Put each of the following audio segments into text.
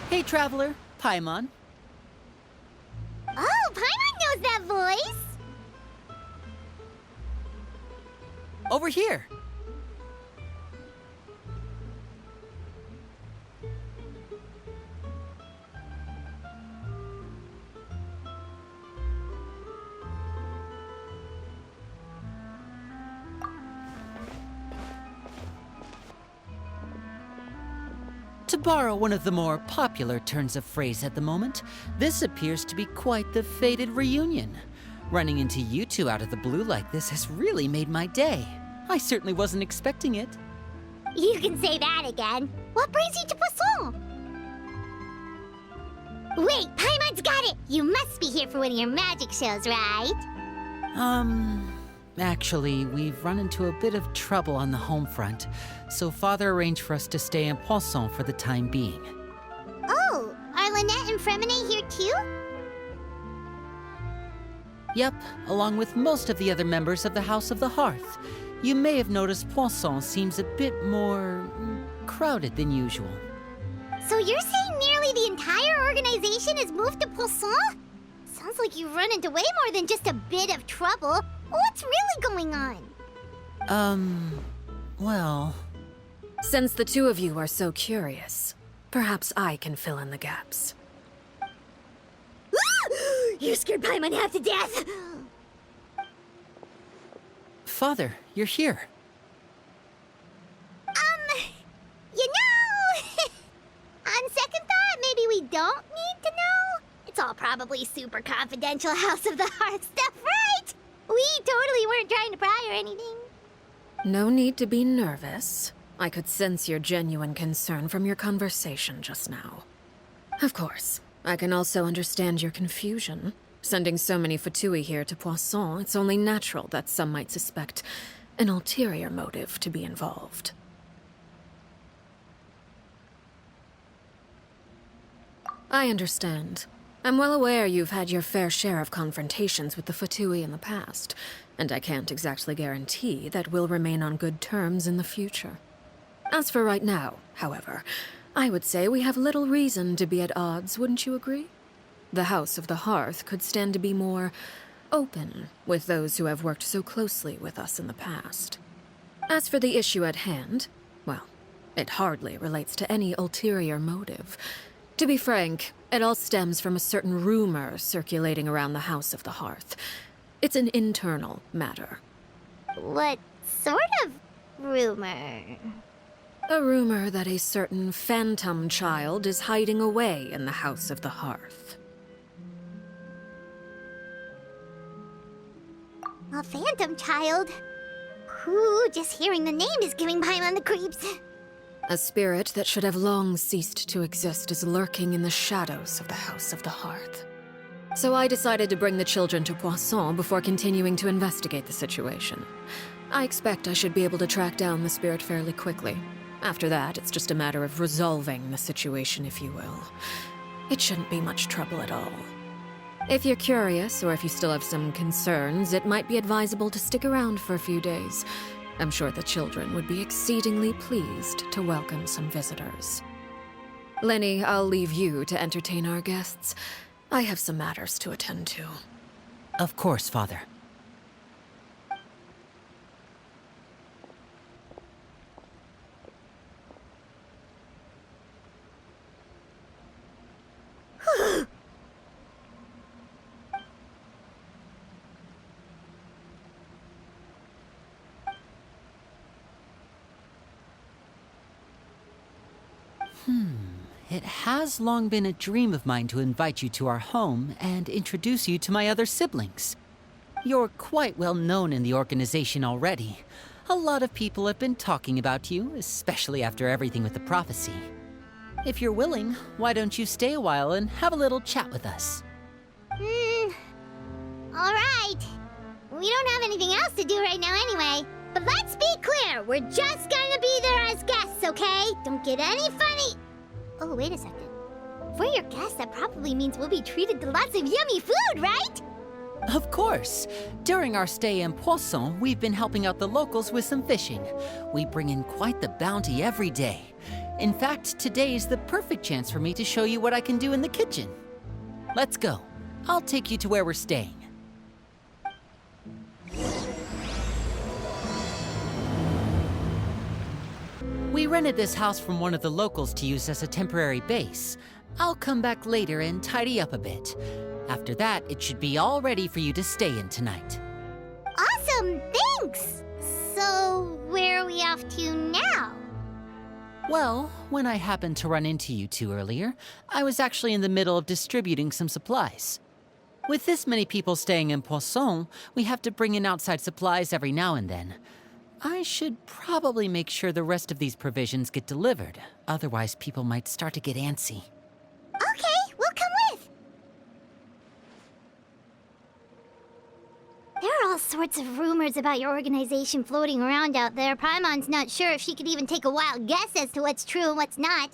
Hey, traveler. Paimon. Oh, Paimon knows that voice! Over here. To borrow one of the more popular turns of phrase at the moment, this appears to be quite the fated reunion. Running into you two out of the blue like this has really made my day. I certainly wasn't expecting it. You can say that again. What brings you to Poisson? Wait, Paimon's got it! You must be here for one of your magic shows, right? Actually, we've run into a bit of trouble on the home front, so Father arranged for us to stay in Poisson for the time being. Oh, are Lynette and Fremine here too? Yep, along with most of the other members of the House of the Hearth. You may have noticed Poisson seems a bit more crowded than usual. So you're saying nearly the entire organization has moved to Poisson? Sounds like you've run into way more than just a bit of trouble. What's really going on? Well... Since the two of you are so curious, perhaps I can fill in the gaps. You scared Paimon half to death! Father, you're here. You know... on second thought, maybe we don't need to know? It's all probably super confidential House of the Hearth stuff, right? We totally weren't trying to pry or anything. No need to be nervous. I could sense your genuine concern from your conversation just now. Of course, I can also understand your confusion. Sending so many Fatui here to Poisson, it's only natural that some might suspect an ulterior motive to be involved. I understand. I'm well aware you've had your fair share of confrontations with the Fatui in the past, and I can't exactly guarantee that we'll remain on good terms in the future. As for right now, however, I would say we have little reason to be at odds, wouldn't you agree? The House of the Hearth could stand to be more open with those who have worked so closely with us in the past. As for the issue at hand, well, it hardly relates to any ulterior motive. To be frank, it all stems from a certain rumor circulating around the House of the Hearth. It's an internal matter. What sort of rumor? A rumor that a certain phantom child is hiding away in the House of the Hearth. A phantom child? Ooh, just hearing the name is giving Paimon the creeps. A spirit that should have long ceased to exist is lurking in the shadows of the House of the Hearth. So I decided to bring the children to Poisson before continuing to investigate the situation. I expect I should be able to track down the spirit fairly quickly. After that, it's just a matter of resolving the situation, if you will. It shouldn't be much trouble at all. If you're curious, or if you still have some concerns, it might be advisable to stick around for a few days. I'm sure the children would be exceedingly pleased to welcome some visitors. Lenny, I'll leave you to entertain our guests. I have some matters to attend to. Of course, Father. It has long been a dream of mine to invite you to our home and introduce you to my other siblings. You're quite well known in the organization already. A lot of people have been talking about you, especially after everything with the prophecy. If you're willing, why don't you stay a while and have a little chat with us? Alright. We don't have anything else to do right now anyway. But let's be clear, we're just gonna be there as guests, okay? Don't get any funny... Oh, wait a second. For your guests, that probably means we'll be treated to lots of yummy food, right? Of course. During our stay in Poisson, we've been helping out the locals with some fishing. We bring in quite the bounty every day. In fact, today's the perfect chance for me to show you what I can do in the kitchen. Let's go. I'll take you to where we're staying. We rented this house from one of the locals to use as a temporary base. I'll come back later and tidy up a bit. After that, it should be all ready for you to stay in tonight. Awesome, thanks! So, where are we off to now? Well, when I happened to run into you two earlier, I was actually in the middle of distributing some supplies. With this many people staying in Poisson, we have to bring in outside supplies every now and then. I should probably make sure the rest of these provisions get delivered, otherwise people might start to get antsy. Okay, we'll come with! There are all sorts of rumors about your organization floating around out there. Paimon's not sure if she could even take a wild guess as to what's true and what's not.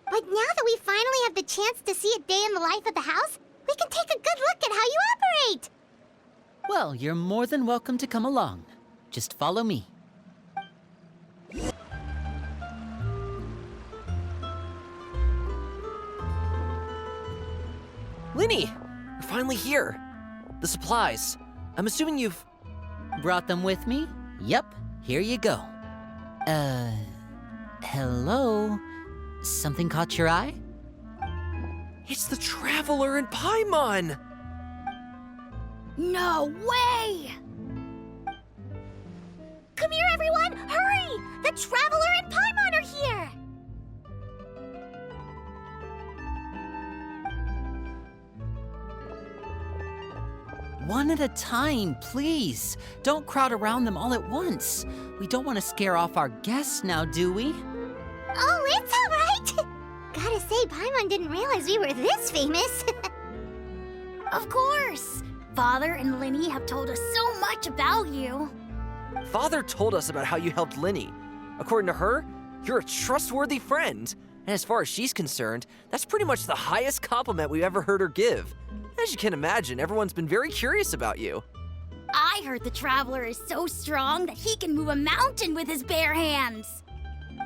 But now that we finally have the chance to see a day in the life of the house, we can take a good look at how you operate! Well, you're more than welcome to come along. Just follow me. Linny, you're finally here. The supplies. I'm assuming you've... Brought them with me? Yep, here you go. Hello? Something caught your eye? It's the Traveler and Paimon! No way! Come here, everyone! Hurry! The Traveler and Paimon are here! One at a time, please. Don't crowd around them all at once. We don't want to scare off our guests now, do we? Oh, it's all right! Gotta say, Paimon didn't realize we were this famous. Of course! Father and Linny have told us so much about you. Father told us about how you helped Linny. According to her, you're a trustworthy friend. And as far as she's concerned, that's pretty much the highest compliment we've ever heard her give. As you can imagine, everyone's been very curious about you. I heard the Traveler is so strong that he can move a mountain with his bare hands.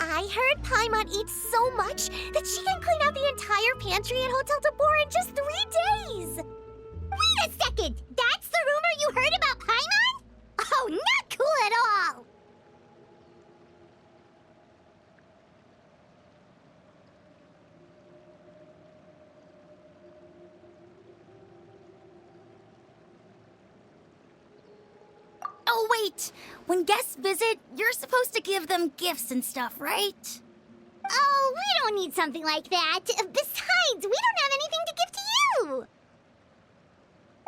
I heard Paimon eats so much that she can clean out the entire pantry at Hotel de Boer in just 3 days! Wait a second! That's the rumor you heard about Paimon? Oh, not cool at all! Oh, wait! When guests visit, you're supposed to give them gifts and stuff, right? Oh, we don't need something like that. Besides, we don't have anything to give to you!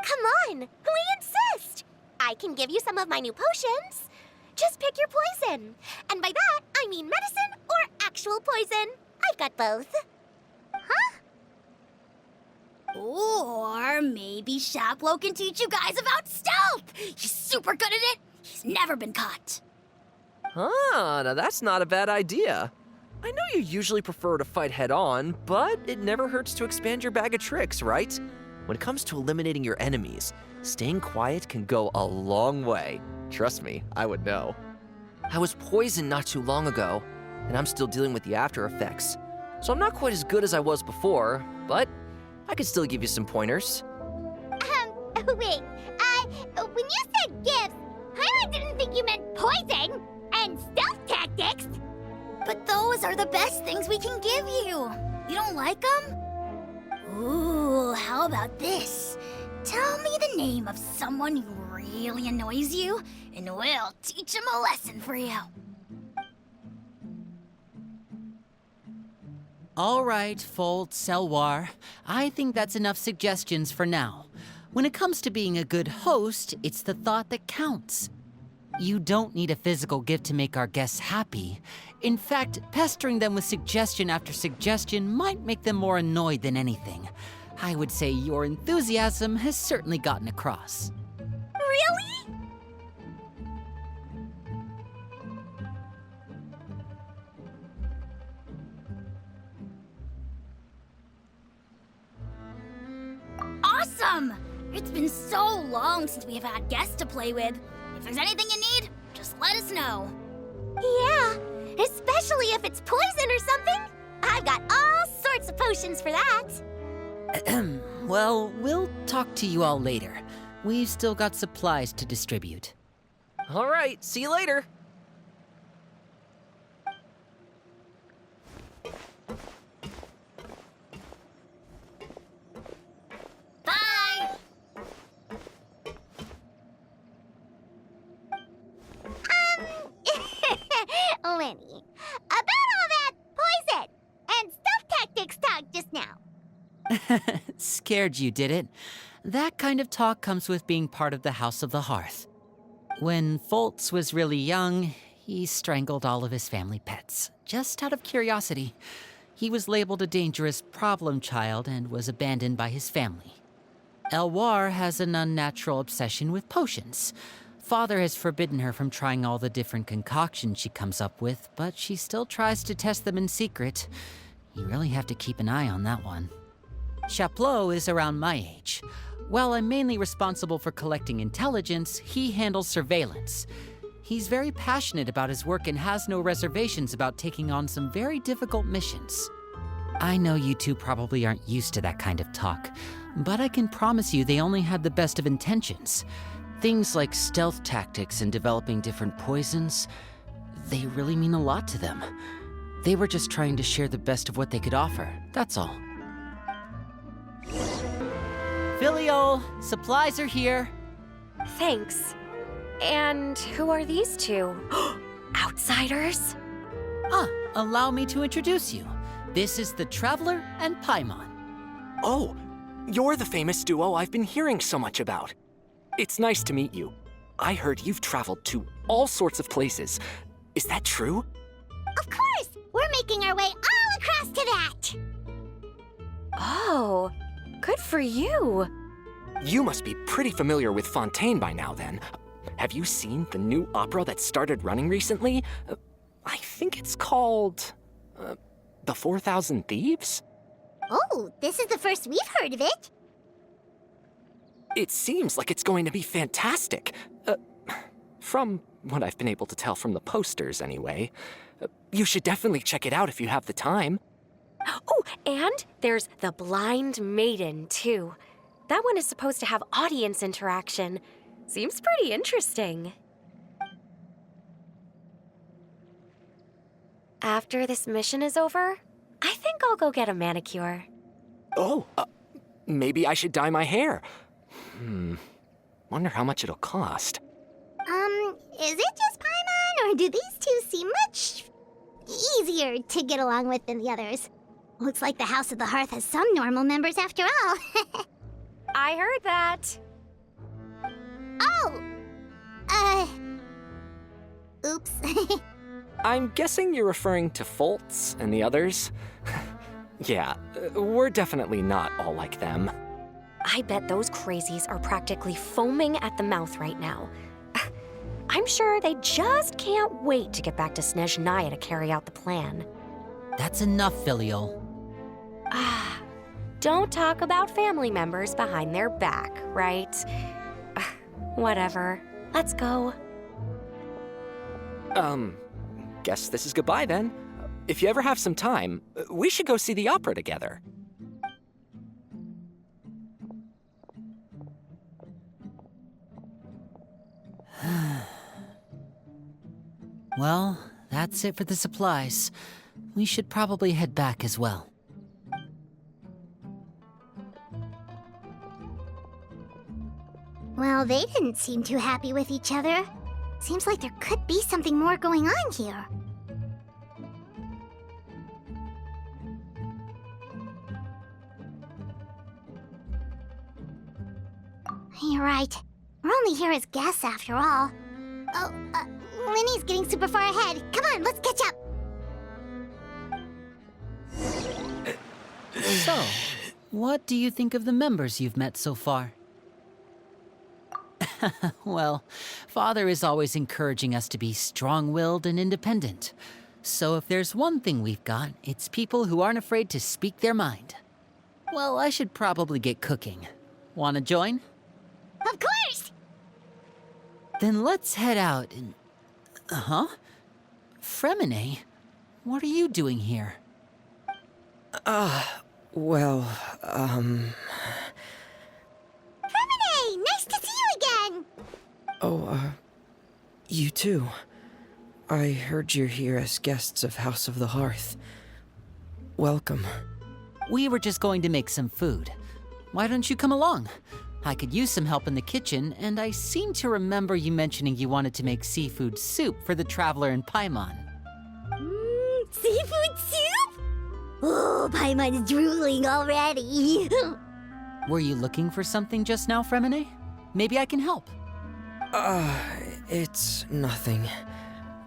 Come on, we insist! I can give you some of my new potions. Just pick your poison. And by that, I mean medicine or actual poison. I've got both. Huh? Or maybe Shaplo can teach you guys about stealth! He's super good at it! He's never been caught. Ah, now that's not a bad idea. I know you usually prefer to fight head-on, but it never hurts to expand your bag of tricks, right? When it comes to eliminating your enemies, staying quiet can go a long way. Trust me, I would know. I was poisoned not too long ago, and I'm still dealing with the after effects. So I'm not quite as good as I was before, but I could still give you some pointers. Wait, when you said gifts, I didn't think you meant poison and stealth tactics. But those are the best things we can give you. You don't like them? Ooh, how about this? Tell me the name of someone who really annoys you, and we'll teach him a lesson for you. All right, Fold, Selwar. I think that's enough suggestions for now. When it comes to being a good host, it's the thought that counts. You don't need a physical gift to make our guests happy. In fact, pestering them with suggestion after suggestion might make them more annoyed than anything. I would say your enthusiasm has certainly gotten across. Really? Awesome! It's been so long since we've had guests to play with. If there's anything you need, just let us know. Yeah, especially if it's poison or something. I've got all sorts of potions for that. Well, we'll talk to you all later. We've still got supplies to distribute. All right, see you later. Bye. Lenny, about all that poison and stuff tactics talk just now. Scared you, did it? That kind of talk comes with being part of the House of the Hearth. When Foltz was really young, he strangled all of his family pets, just out of curiosity. He was labeled a dangerous problem child and was abandoned by his family. Elwar has an unnatural obsession with potions. Father has forbidden her from trying all the different concoctions she comes up with, but she still tries to test them in secret. You really have to keep an eye on that one. Chaplot is around my age. While I'm mainly responsible for collecting intelligence, he handles surveillance. He's very passionate about his work and has no reservations about taking on some very difficult missions. I know you two probably aren't used to that kind of talk, but I can promise you they only had the best of intentions. Things like stealth tactics and developing different poisons, they really mean a lot to them. They were just trying to share the best of what they could offer, that's all. Filiol, supplies are here. Thanks. And who are these two? Outsiders? Allow me to introduce you. This is the Traveler and Paimon. Oh, you're the famous duo I've been hearing so much about. It's nice to meet you. I heard you've traveled to all sorts of places. Is that true? Of course! We're making our way all across to that! Oh, good for you. You must be pretty familiar with Fontaine by now, then. Have you seen the new opera that started running recently? I think it's called... The 4,000 Thieves? Oh, this is the first we've heard of it. It seems like it's going to be fantastic. From what I've been able to tell from the posters, anyway. You should definitely check it out if you have the time. Oh, and there's The Blind Maiden, too. That one is supposed to have audience interaction. Seems pretty interesting. After this mission is over, I think I'll go get a manicure. Oh, maybe I should dye my hair. Wonder how much it'll cost. Is it just Paimon, or do these two seem much easier to get along with than the others? Looks like the House of the Hearth has some normal members after all. I heard that. Oh! Oops. I'm guessing you're referring to Foltz and the others? Yeah, we're definitely not all like them. I bet those crazies are practically foaming at the mouth right now. I'm sure they just can't wait to get back to Snezhnaya to carry out the plan. That's enough, Filiol. Don't talk about family members behind their back, right? Whatever. Let's go. Guess this is goodbye then. If you ever have some time, we should go see the opera together. Well, that's it for the supplies. We should probably head back as well. Well, they didn't seem too happy with each other. Seems like there could be something more going on here. You're right. We're only here as guests after all. Oh, Linny's getting super far ahead. Come on, let's catch up. So, what do you think of the members you've met so far? Well, Father is always encouraging us to be strong-willed and independent. So if there's one thing we've got, it's people who aren't afraid to speak their mind. Well, I should probably get cooking. Wanna join? Of course! Then let's head out and... Fremine, what are you doing here? Well, Hey, nice to see you again! you too. I heard you're here as guests of House of the Hearth. Welcome. We were just going to make some food. Why don't you come along? I could use some help in the kitchen, and I seem to remember you mentioning you wanted to make seafood soup for the traveler in Paimon. Seafood soup? Oh, Paimon's drooling already. Were you looking for something just now, Fremine? Maybe I can help. It's nothing.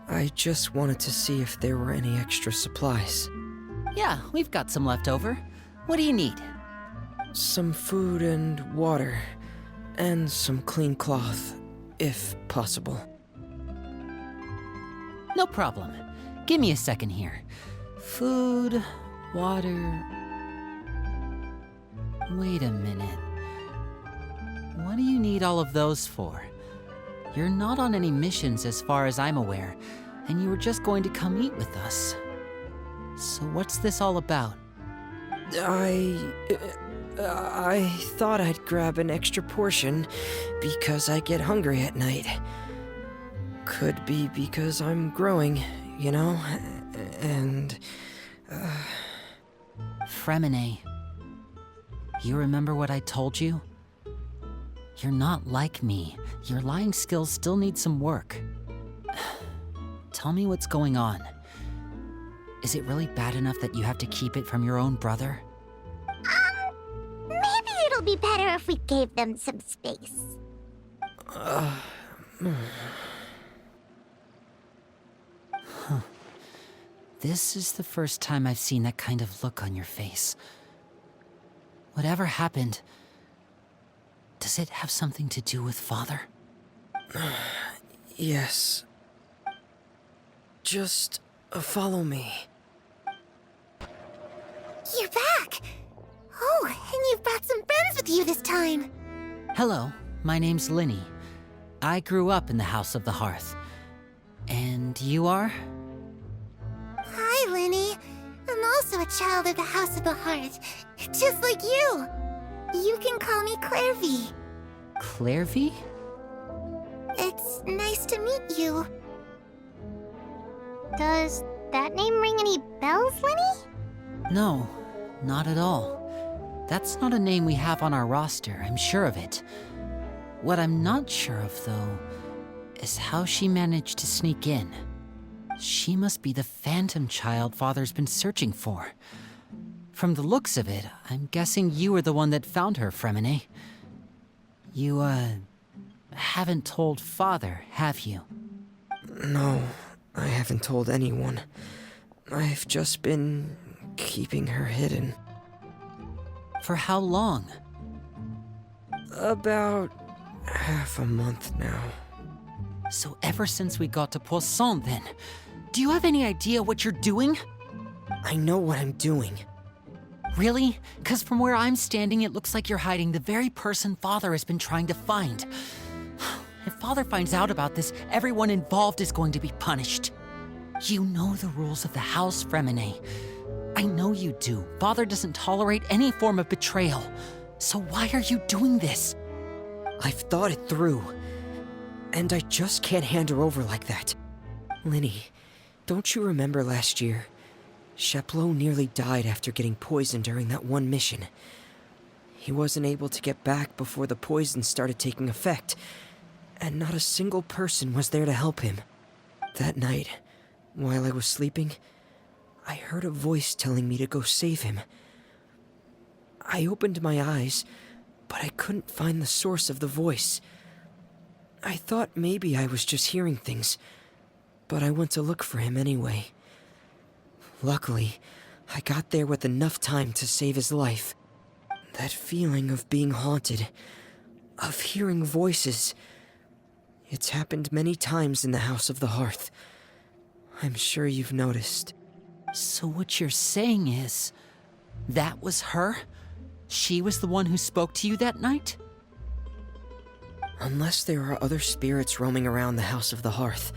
I just wanted to see if there were any extra supplies. Yeah, we've got some left over. What do you need? Some food and water, and some clean cloth, if possible. No problem. Give me a second here. Food, water... Wait a minute. What do you need all of those for? You're not on any missions as far as I'm aware, and you were just going to come eat with us. So what's this all about? I thought I'd grab an extra portion because I get hungry at night. Could be because I'm growing, you know? And... Fremine, you remember what I told you? You're not like me. Your lying skills still need some work. Tell me what's going on. Is it really bad enough that you have to keep it from your own brother? Maybe it'll be better if we gave them some space. This is the first time I've seen that kind of look on your face. Whatever happened, does it have something to do with Father? yes. Just follow me. You're back! Oh, and you've brought some friends with you this time. Hello, my name's Linny. I grew up in the House of the Hearth. And you are? Hi, Linny. I'm also a child of the House of the Hearth, just like you. You can call me Clairvy. Clairvy? It's nice to meet you. Does that name ring any bells, Linny? No, not at all. That's not a name we have on our roster, I'm sure of it. What I'm not sure of, though, is how she managed to sneak in. She must be the phantom child Father's been searching for. From the looks of it, I'm guessing you were the one that found her, Fremine. You, haven't told Father, have you? No, I haven't told anyone. I've just been keeping her hidden. For how long? About half a month now. So ever since we got to Poisson, then. Do you have any idea what you're doing? I know what I'm doing. Really? 'Cause from where I'm standing, it looks like you're hiding the very person Father has been trying to find. If Father finds out about this, everyone involved is going to be punished. You know the rules of the house, Fremine. I know you do. Father doesn't tolerate any form of betrayal. So why are you doing this? I've thought it through. And I just can't hand her over like that. Linny, don't you remember last year? Chapleau nearly died after getting poisoned during that one mission. He wasn't able to get back before the poison started taking effect, and not a single person was there to help him. That night, while I was sleeping, I heard a voice telling me to go save him. I opened my eyes, but I couldn't find the source of the voice. I thought maybe I was just hearing things, but I went to look for him anyway. Luckily, I got there with enough time to save his life. That feeling of being haunted, of hearing voices, it's happened many times in the House of the Hearth. I'm sure you've noticed. So what you're saying is, that was her? She was the one who spoke to you that night? Unless there are other spirits roaming around the House of the Hearth,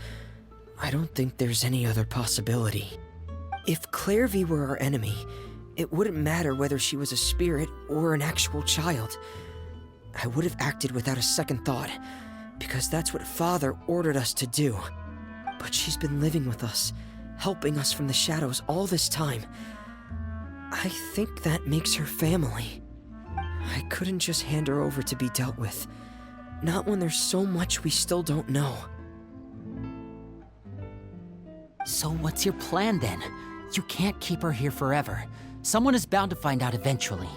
I don't think there's any other possibility. If Clairvy were our enemy, it wouldn't matter whether she was a spirit or an actual child. I would have acted without a second thought, because that's what Father ordered us to do. But she's been living with us, helping us from the shadows all this time. I think that makes her family. I couldn't just hand her over to be dealt with. Not when there's so much we still don't know. So what's your plan then? You can't keep her here forever. Someone is bound to find out eventually.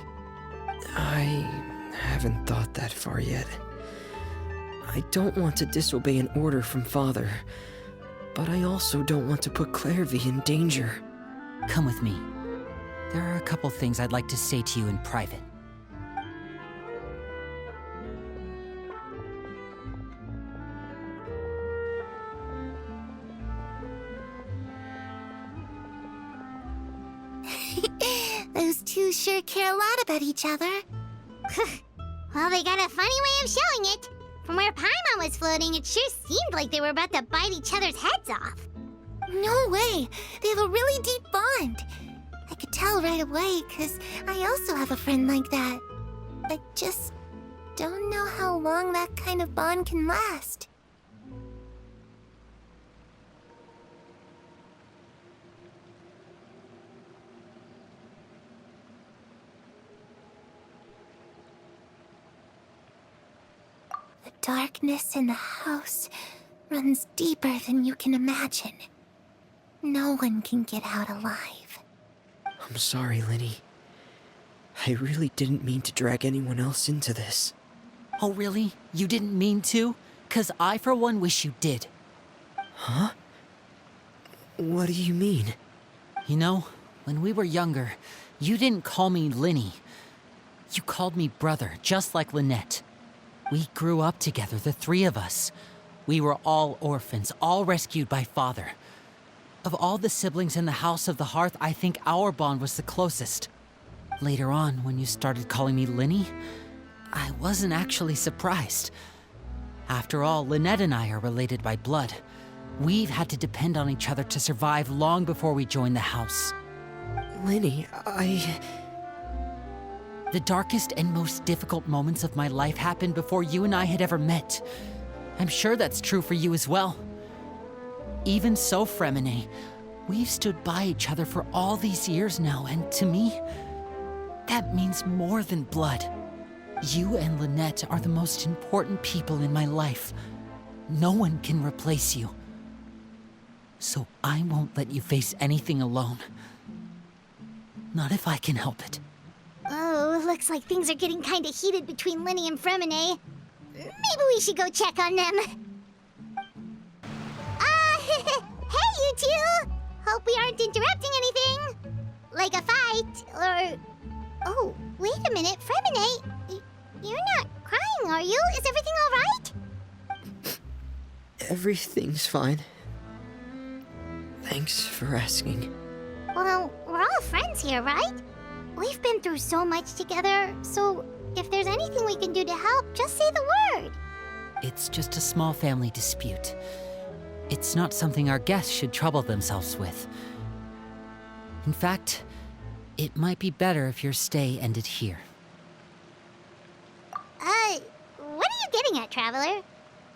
I haven't thought that far yet. I don't want to disobey an order from Father, but I also don't want to put Clairvy in danger. Come with me. There are a couple things I'd like to say to you in private. Those two sure care a lot about each other. Well, they got a funny way of showing it. From where Paimon was floating, it sure seemed like they were about to bite each other's heads off. No way! They have a really deep bond. I could tell right away, because I also have a friend like that. I just don't know how long that kind of bond can last. The darkness in the house runs deeper than you can imagine. No one can get out alive. I'm sorry, Linny. I really didn't mean to drag anyone else into this. Oh, really? You didn't mean to? 'Cause I, for one, wish you did. Huh? What do you mean? You know, when we were younger, you didn't call me Linny. You called me brother, just like Lynette. We grew up together, the three of us. We were all orphans, all rescued by Father. Of all the siblings in the House of the Hearth, I think our bond was the closest. Later on, when you started calling me Linny, I wasn't actually surprised. After all, Lynette and I are related by blood. We've had to depend on each other to survive long before we joined the house. Linny, The darkest and most difficult moments of my life happened before you and I had ever met. I'm sure that's true for you as well. Even so, Fremine, we've stood by each other for all these years now, and to me, that means more than blood. You and Lynette are the most important people in my life. No one can replace you. So I won't let you face anything alone. Not if I can help it. Oh, looks like things are getting kinda heated between Linny and Fremine. Maybe we should go check on them. Hey, you two! Hope we aren't interrupting anything. Like a fight, or... Oh, wait a minute, Fremine. You're not crying, are you? Is everything all right? everything's fine. Thanks for asking. Well, we're all friends here, right? We've been through so much together, so if there's anything we can do to help, just say the word. It's just a small family dispute. It's not something our guests should trouble themselves with. In fact, it might be better if your stay ended here. What are you getting at, Traveler?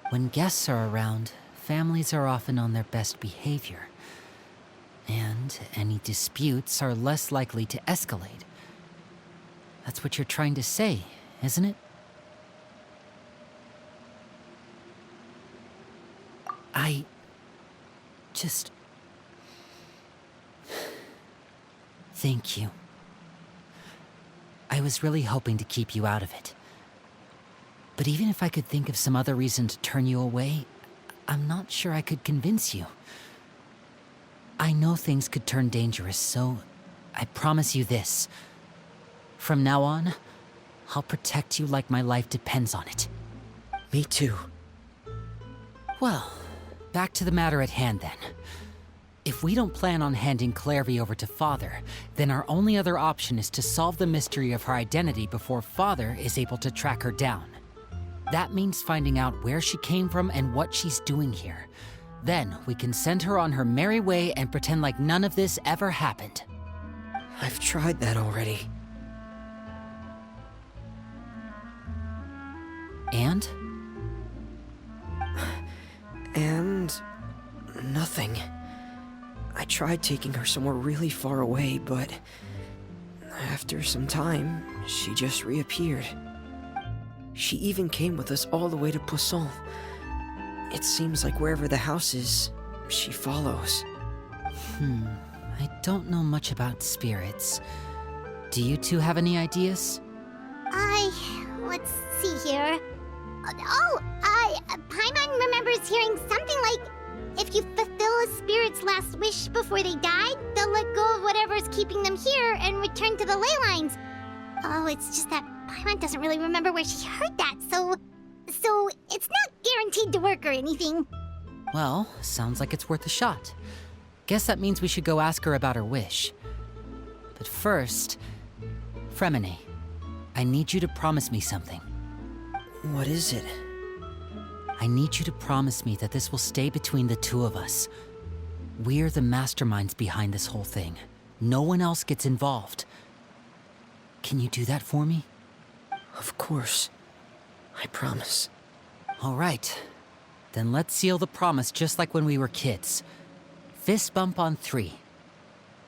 When guests are around, families are often on their best behavior. And any disputes are less likely to escalate. That's what you're trying to say, isn't it? I just... Thank you. I was really hoping to keep you out of it. But even if I could think of some other reason to turn you away, I'm not sure I could convince you. I know things could turn dangerous, so I promise you this. From now on, I'll protect you like my life depends on it. Me too. Well, back to the matter at hand then. If we don't plan on handing Clairvy over to Father, then our only other option is to solve the mystery of her identity before Father is able to track her down. That means finding out where she came from and what she's doing here. Then we can send her on her merry way and pretend like none of this ever happened. I've tried that already. And? And nothing. I tried taking her somewhere really far away, but after some time, she just reappeared. She even came with us all the way to Poisson. It seems like wherever the house is, she follows. I don't know much about spirits. Do you two have any ideas? Let's see here. Paimon remembers hearing something like, if you fulfill a spirit's last wish before they died, they'll let go of whatever's keeping them here and return to the ley lines. Oh, it's just that Paimon doesn't really remember where she heard that, so it's not guaranteed to work or anything. Well, sounds like it's worth a shot. Guess that means we should go ask her about her wish. But first, Fremine, I need you to promise me something. What is it? I need you to promise me that this will stay between the two of us. We're the masterminds behind this whole thing. No one else gets involved. Can you do that for me? Of course. I promise. All right. Then let's seal the promise just like when we were kids. Fist bump on 3.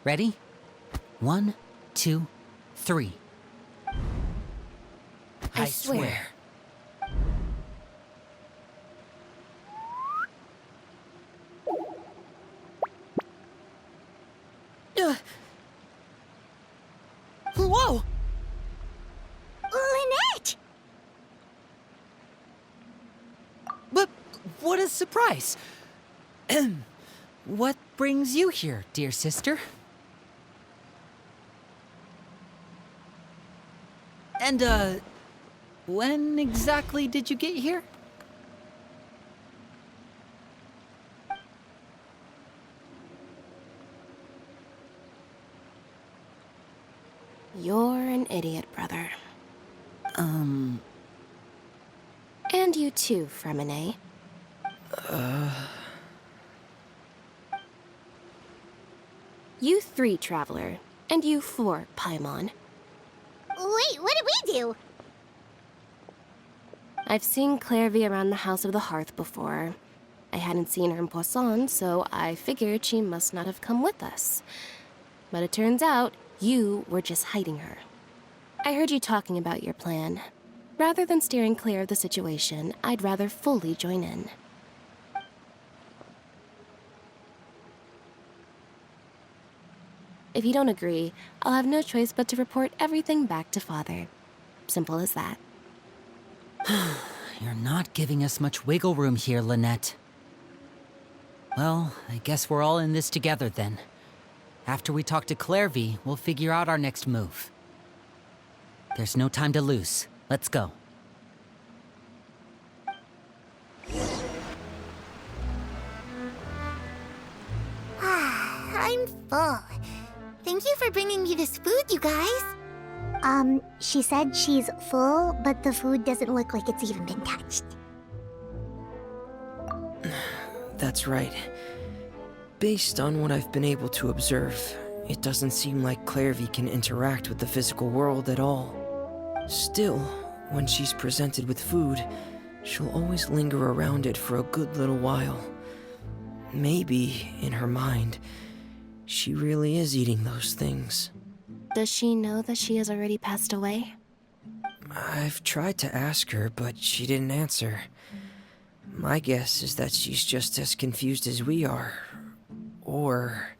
Ready? 1, 2, 3. I swear. Whoa! Lynette! But what a surprise! What brings you here, dear sister? And, when exactly did you get here? You're an idiot, brother. And you too, Fremine. You 3, Traveler. And you 4, Paimon. Wait, what did we do? I've seen Clairvy around the House of the Hearth before. I hadn't seen her in Poisson, so I figured she must not have come with us. But it turns out you were just hiding her. I heard you talking about your plan. Rather than steering clear of the situation, I'd rather fully join in. If you don't agree, I'll have no choice but to report everything back to Father. Simple as that. You're not giving us much wiggle room here, Lynette. Well, I guess we're all in this together then. After we talk to Clairvy, we'll figure out our next move. There's no time to lose. Let's go. I'm full. Thank you for bringing me this food, you guys. She said she's full, but the food doesn't look like it's even been touched. That's right. Based on what I've been able to observe, it doesn't seem like Clairvy can interact with the physical world at all. Still, when she's presented with food, she'll always linger around it for a good little while. Maybe, in her mind, she really is eating those things. Does she know that she has already passed away? I've tried to ask her, but she didn't answer. My guess is that she's just as confused as we are. Or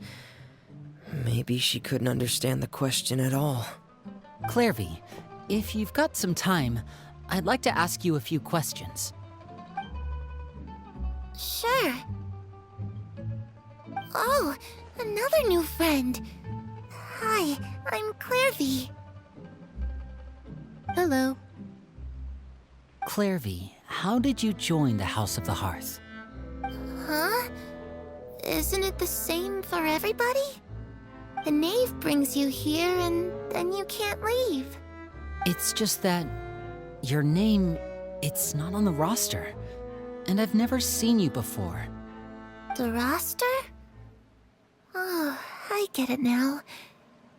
maybe she couldn't understand the question at all. Clairvy, if you've got some time, I'd like to ask you a few questions. Sure. Oh, another new friend. Hi, I'm Clairvy. Hello. Clairvy, how did you join the House of the Hearth? Huh? Isn't it the same for everybody? The knave brings you here and then you can't leave. It's just that your name, it's not on the roster. And I've never seen you before. The roster? Oh, I get it now.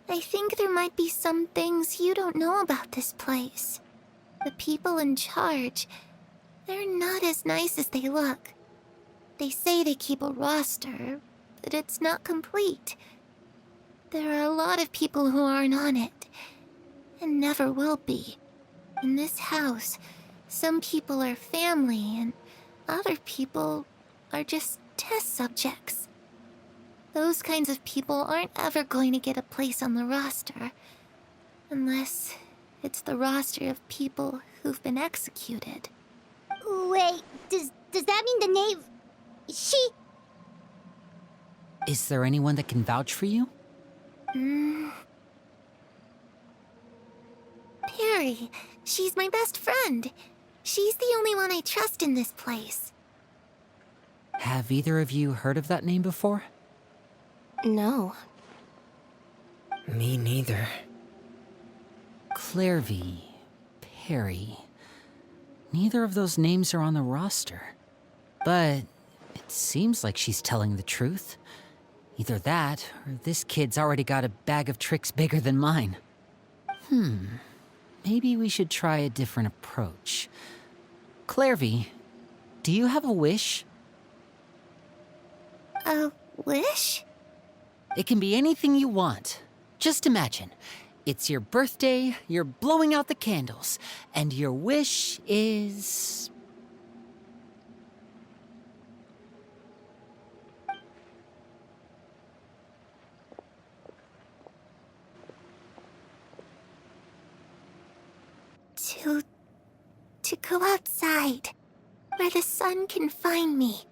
I think there might be some things you don't know about this place. The people in charge, they're not as nice as they look. They say they keep a roster, but it's not complete. There are a lot of people who aren't on it, and never will be. In this house, some people are family, and other people are just test subjects. Those kinds of people aren't ever going to get a place on the roster, unless it's the roster of people who've been executed. Wait, does that mean the knave... She... Is there anyone that can vouch for you? Perry, she's my best friend. She's the only one I trust in this place. Have either of you heard of that name before? No. Me neither. Clairvy, Perry. Neither of those names are on the roster. But it seems like she's telling the truth. Either that, or this kid's already got a bag of tricks bigger than mine. Maybe we should try a different approach. Clairvy, do you have a wish? A wish? It can be anything you want. Just imagine. It's your birthday, you're blowing out the candles, and your wish is... To go outside, where the sun can find me.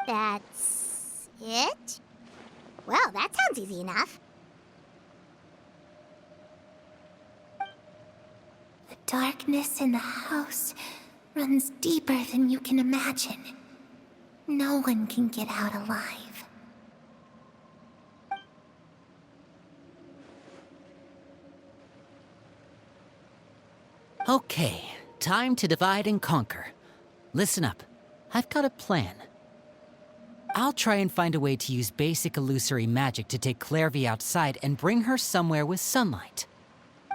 That's... it? Well, that sounds easy enough. The darkness in the house runs deeper than you can imagine. No one can get out alive. Okay, time to divide and conquer. Listen up, I've got a plan. I'll try and find a way to use basic illusory magic to take Clairvy outside and bring her somewhere with sunlight.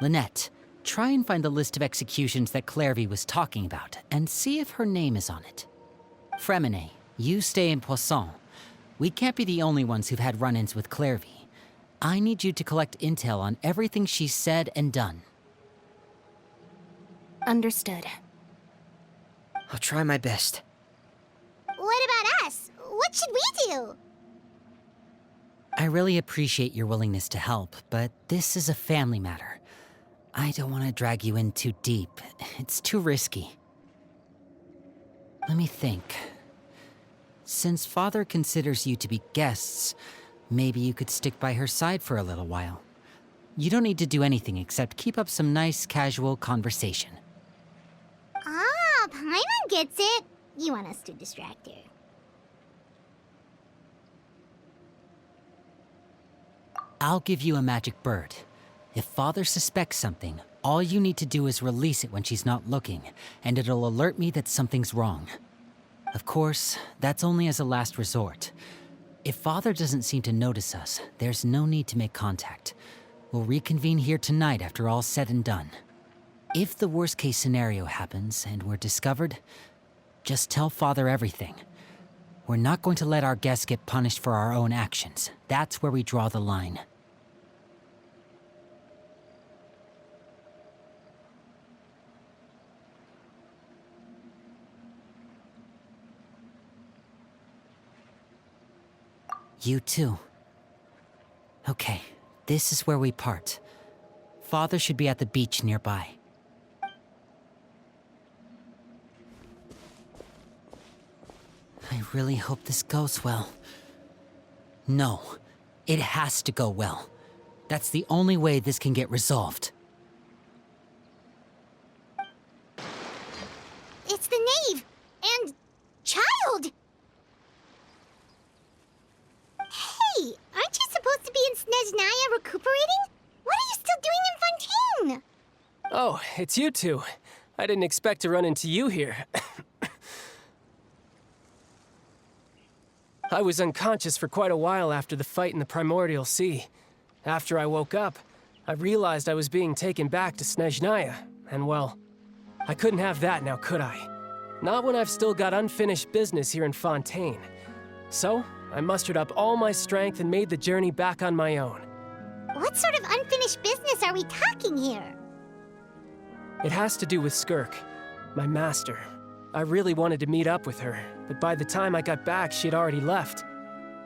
Lynette, try and find the list of executions that Clairvy was talking about and see if her name is on it. Fremine, you stay in Poisson. We can't be the only ones who've had run-ins with Clairvy. I need you to collect intel on everything she's said and done. Understood. I'll try my best. What about us? What should we do? I really appreciate your willingness to help, but this is a family matter. I don't want to drag you in too deep. It's too risky. Let me think. Since Father considers you to be guests, maybe you could stick by her side for a little while. You don't need to do anything except keep up some nice, casual conversation. Ah, Paimon gets it. You want us to distract her. I'll give you a magic bird. If Father suspects something, all you need to do is release it when she's not looking, and it'll alert me that something's wrong. Of course, that's only as a last resort. If Father doesn't seem to notice us, there's no need to make contact. We'll reconvene here tonight after all's said and done. If the worst-case scenario happens and we're discovered, just tell Father everything. We're not going to let our guests get punished for our own actions. That's where we draw the line. You too. Okay, this is where we part. Father should be at the beach nearby. I really hope this goes well. No, it has to go well. That's the only way this can get resolved. It's the knave and child. Hey, aren't you supposed to be in Snezhnaya recuperating? What are you still doing in Fontaine? Oh, it's you two. I didn't expect to run into you here. I was unconscious for quite a while after the fight in the Primordial Sea. After I woke up, I realized I was being taken back to Snezhnaya, and well, I couldn't have that now, could I? Not when I've still got unfinished business here in Fontaine. So, I mustered up all my strength and made the journey back on my own. What sort of unfinished business are we talking here? It has to do with Skirk, my master. I really wanted to meet up with her, but by the time I got back, she had already left.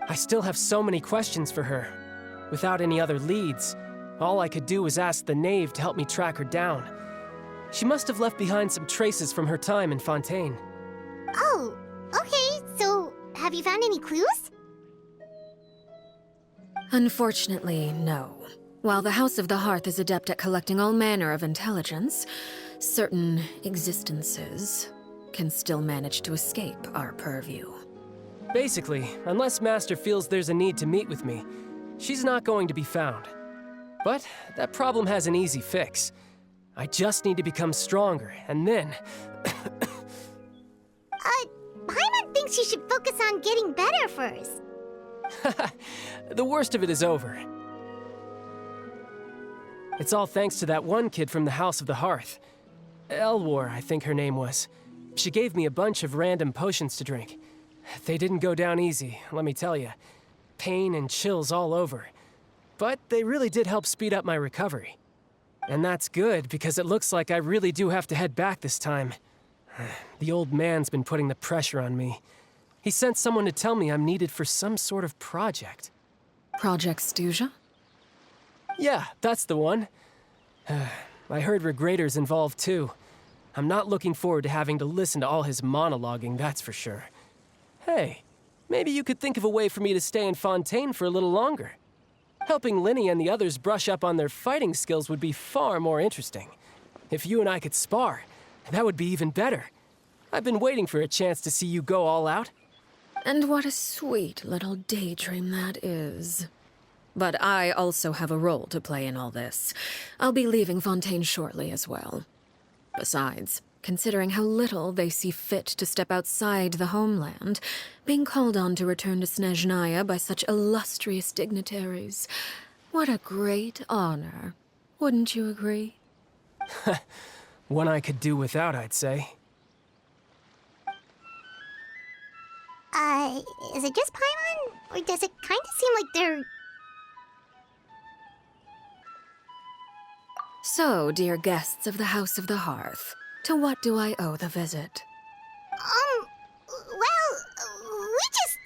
I still have so many questions for her. Without any other leads, all I could do was ask the knave to help me track her down. She must have left behind some traces from her time in Fontaine. Oh, okay, so have you found any clues? Unfortunately, no. While the House of the Hearth is adept at collecting all manner of intelligence, certain existences can still manage to escape our purview. Basically, unless Master feels there's a need to meet with me, she's not going to be found. But that problem has an easy fix. I just need to become stronger, and then... Paimon thinks you should focus on getting better first. The worst of it is over. It's all thanks to that one kid from the House of the Hearth. Elwar, I think her name was. She gave me a bunch of random potions to drink. They didn't go down easy, let me tell you. Pain and chills all over. But they really did help speed up my recovery. And that's good, because it looks like I really do have to head back this time. The old man's been putting the pressure on me. He sent someone to tell me I'm needed for some sort of project. Project Stuja? Yeah, that's the one. I heard Regrader's involved too. I'm not looking forward to having to listen to all his monologuing, that's for sure. Hey, maybe you could think of a way for me to stay in Fontaine for a little longer. Helping Linny and the others brush up on their fighting skills would be far more interesting. If you and I could spar, that would be even better. I've been waiting for a chance to see you go all out. And what a sweet little daydream that is. But I also have a role to play in all this. I'll be leaving Fontaine shortly as well. Besides, considering how little they see fit to step outside the homeland, being called on to return to Snezhnaya by such illustrious dignitaries, what a great honor. Wouldn't you agree? One I could do without, I'd say. Is it just Paimon? Or does it kind of seem like they're... So, dear guests of the House of the Hearth, to what do I owe the visit? Well, we just...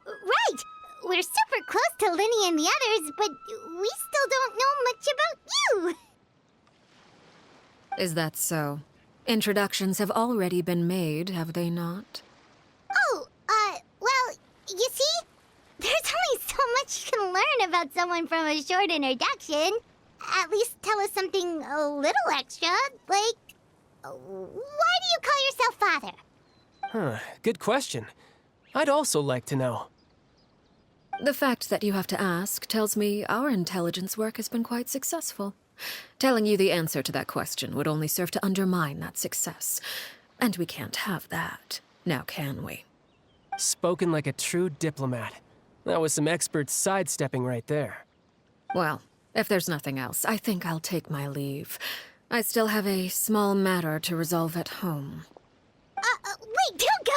Right! We're super close to Linny and the others, but we still don't know much about you! Is that so? Introductions have already been made, have they not? Oh, well, you see? There's only so much you can learn about someone from a short introduction. At least tell us something a little extra, like... Why do you call yourself father? Huh, good question. I'd also like to know. The fact that you have to ask tells me our intelligence work has been quite successful. Telling you the answer to that question would only serve to undermine that success. And we can't have that, now can we? Spoken like a true diplomat. That was some expert sidestepping right there. Well, if there's nothing else, I think I'll take my leave. I still have a small matter to resolve at home. Wait, don't go!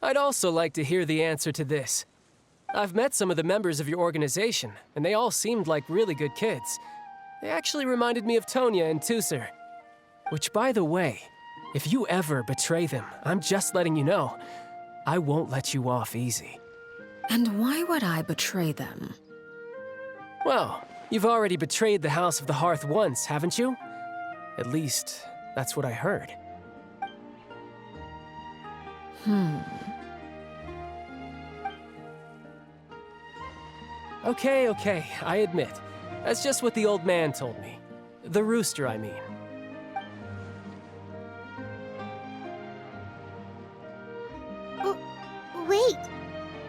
I'd also like to hear the answer to this. I've met some of the members of your organization, and they all seemed like really good kids. They actually reminded me of Tonya and Tusser. Which, by the way, if you ever betray them, I'm just letting you know, I won't let you off easy. And why would I betray them? Well, you've already betrayed the House of the Hearth once, haven't you? At least, that's what I heard. Okay, I admit. That's just what the old man told me. The rooster, I mean. Wait,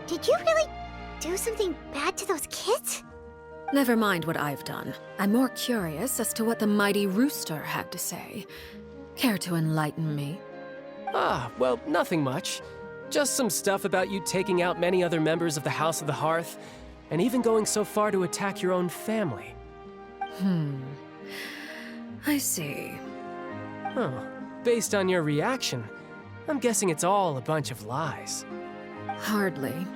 did you really do something bad to those kids? Never mind what I've done. I'm more curious as to what the mighty rooster had to say. Care to enlighten me? Ah, well, nothing much. Just some stuff about you taking out many other members of the House of the Hearth, and even going so far to attack your own family. I see. Huh. Based on your reaction, I'm guessing it's all a bunch of lies. Hardly.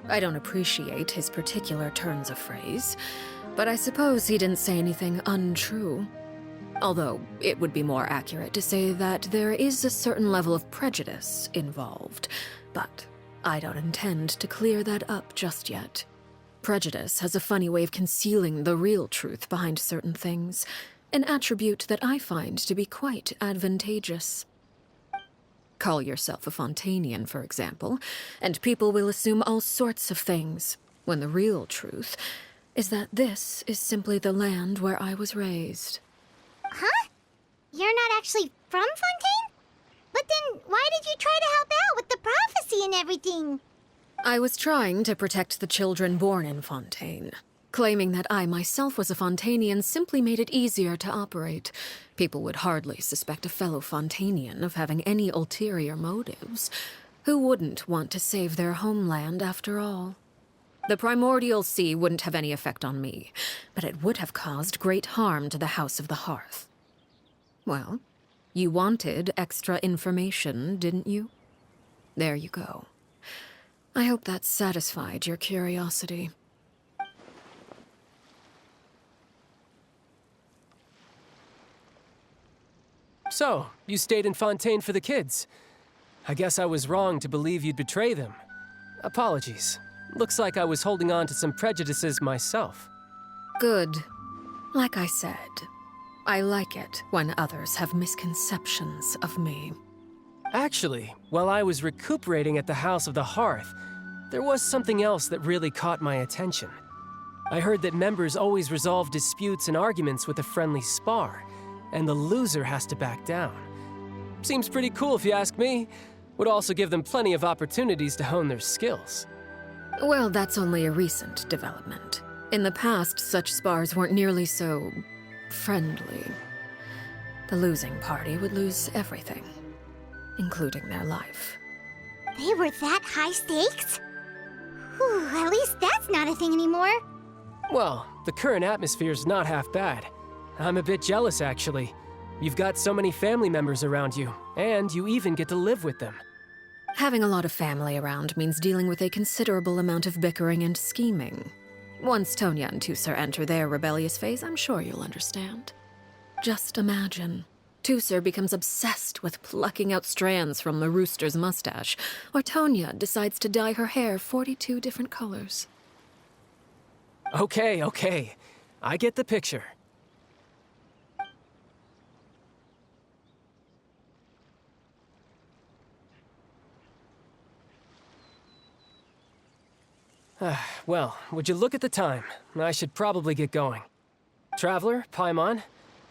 I don't appreciate his particular turns of phrase, but I suppose he didn't say anything untrue. Although, it would be more accurate to say that there is a certain level of prejudice involved, but I don't intend to clear that up just yet. Prejudice has a funny way of concealing the real truth behind certain things, an attribute that I find to be quite advantageous. Call yourself a Fontanian, for example, and people will assume all sorts of things, when the real truth is that this is simply the land where I was raised. Huh? You're not actually from Fontaine? But then why did you try to help out with the prophecy and everything? I was trying to protect the children born in Fontaine. Claiming that I myself was a Fontanian simply made it easier to operate. People would hardly suspect a fellow Fontanian of having any ulterior motives. Who wouldn't want to save their homeland, after all? The primordial sea wouldn't have any effect on me, but it would have caused great harm to the House of the Hearth. Well, you wanted extra information, didn't you? There you go. I hope that satisfied your curiosity. So, you stayed in Fontaine for the kids. I guess I was wrong to believe you'd betray them. Apologies. Looks like I was holding on to some prejudices myself. Good. Like I said, I like it when others have misconceptions of me. Actually, while I was recuperating at the House of the Hearth, there was something else that really caught my attention. I heard that members always resolve disputes and arguments with a friendly spar, and the loser has to back down. Seems pretty cool if you ask me. Would also give them plenty of opportunities to hone their skills. Well, that's only a recent development. In the past, such spars weren't nearly so friendly. The losing party would lose everything, including their life. They were that high stakes? Whew, at least that's not a thing anymore. Well, the current atmosphere's not half bad. I'm a bit jealous, actually. You've got so many family members around you, and you even get to live with them. Having a lot of family around means dealing with a considerable amount of bickering and scheming. Once Tonya and Tusser enter their rebellious phase, I'm sure you'll understand. Just imagine. Tusser becomes obsessed with plucking out strands from the rooster's mustache, or Tonya decides to dye her hair 42 different colors. Okay. I get the picture. Well, would you look at the time? I should probably get going. Traveler, Paimon,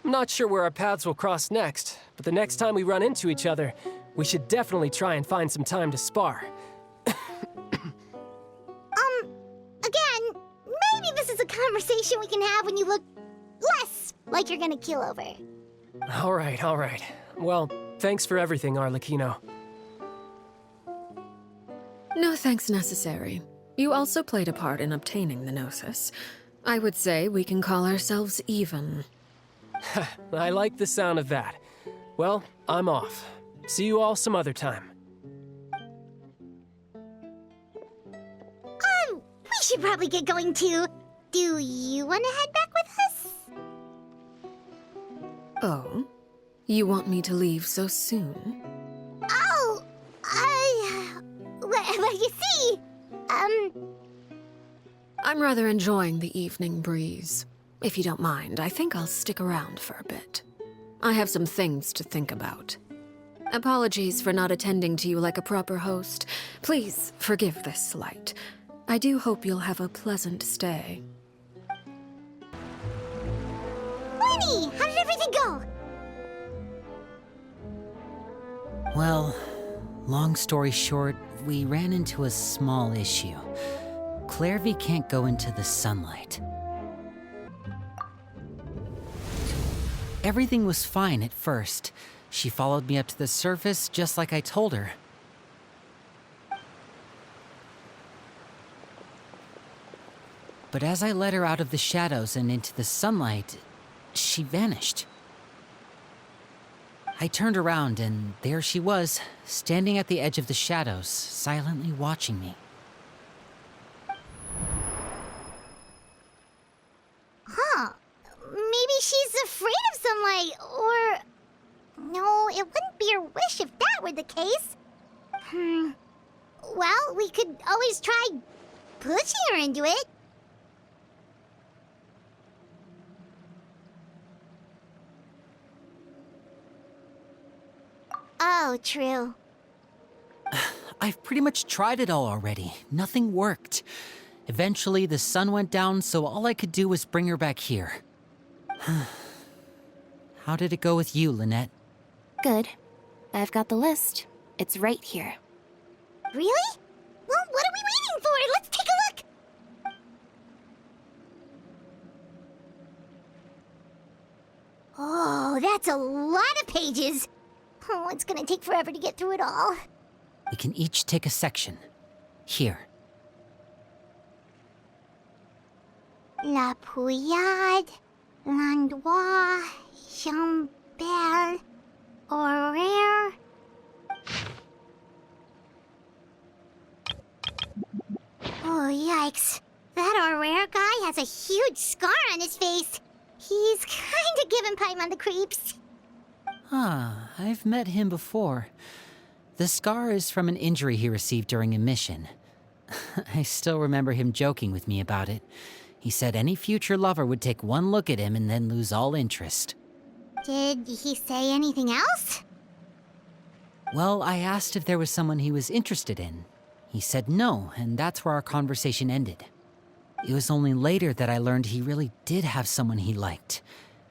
I'm not sure where our paths will cross next, but the next time we run into each other, we should definitely try and find some time to spar. Again, maybe this is a conversation we can have when you look less like you're gonna keel over. All right. Well, thanks for everything, Arlecchino. No thanks necessary. You also played a part in obtaining the Gnosis. I would say we can call ourselves even. I like the sound of that. Well, I'm off. See you all some other time. We should probably get going too. Do you want to head back with us? Oh? You want me to leave so soon? Oh, well, you see, I'm rather enjoying the evening breeze. If you don't mind, I think I'll stick around for a bit. I have some things to think about. Apologies for not attending to you like a proper host. Please forgive this slight. I do hope you'll have a pleasant stay. Lenny, how did everything go? Well, Long story short, we ran into a small issue. Clairvy can't go into the sunlight. Everything was fine at first. She followed me up to the surface just like I told her. But as I led her out of the shadows and into the sunlight, she vanished. I turned around and there she was, standing at the edge of the shadows, silently watching me. Huh. Maybe she's afraid of sunlight, or... No, it wouldn't be her wish if that were the case. Well, we could always try pushing her into it. Oh, true. I've pretty much tried it all already. Nothing worked. Eventually, the sun went down, so all I could do was bring her back here. How did it go with you, Lynette? Good. I've got the list. It's right here. Really? Well, what are we waiting for? Let's take a look! Oh, that's a lot of pages. Oh, it's gonna take forever to get through it all. We can each take a section. Here. La Pouillade, L'Endroit, Chambel, Horaire. Oh, yikes. That Horaire guy has a huge scar on his face. He's kinda giving Paimon the creeps. Ah, I've met him before. The scar is from an injury he received during a mission. I still remember him joking with me about it. He said any future lover would take one look at him and then lose all interest. Did he say anything else? Well, I asked if there was someone he was interested in. He said no, and that's where our conversation ended. It was only later that I learned he really did have someone he liked.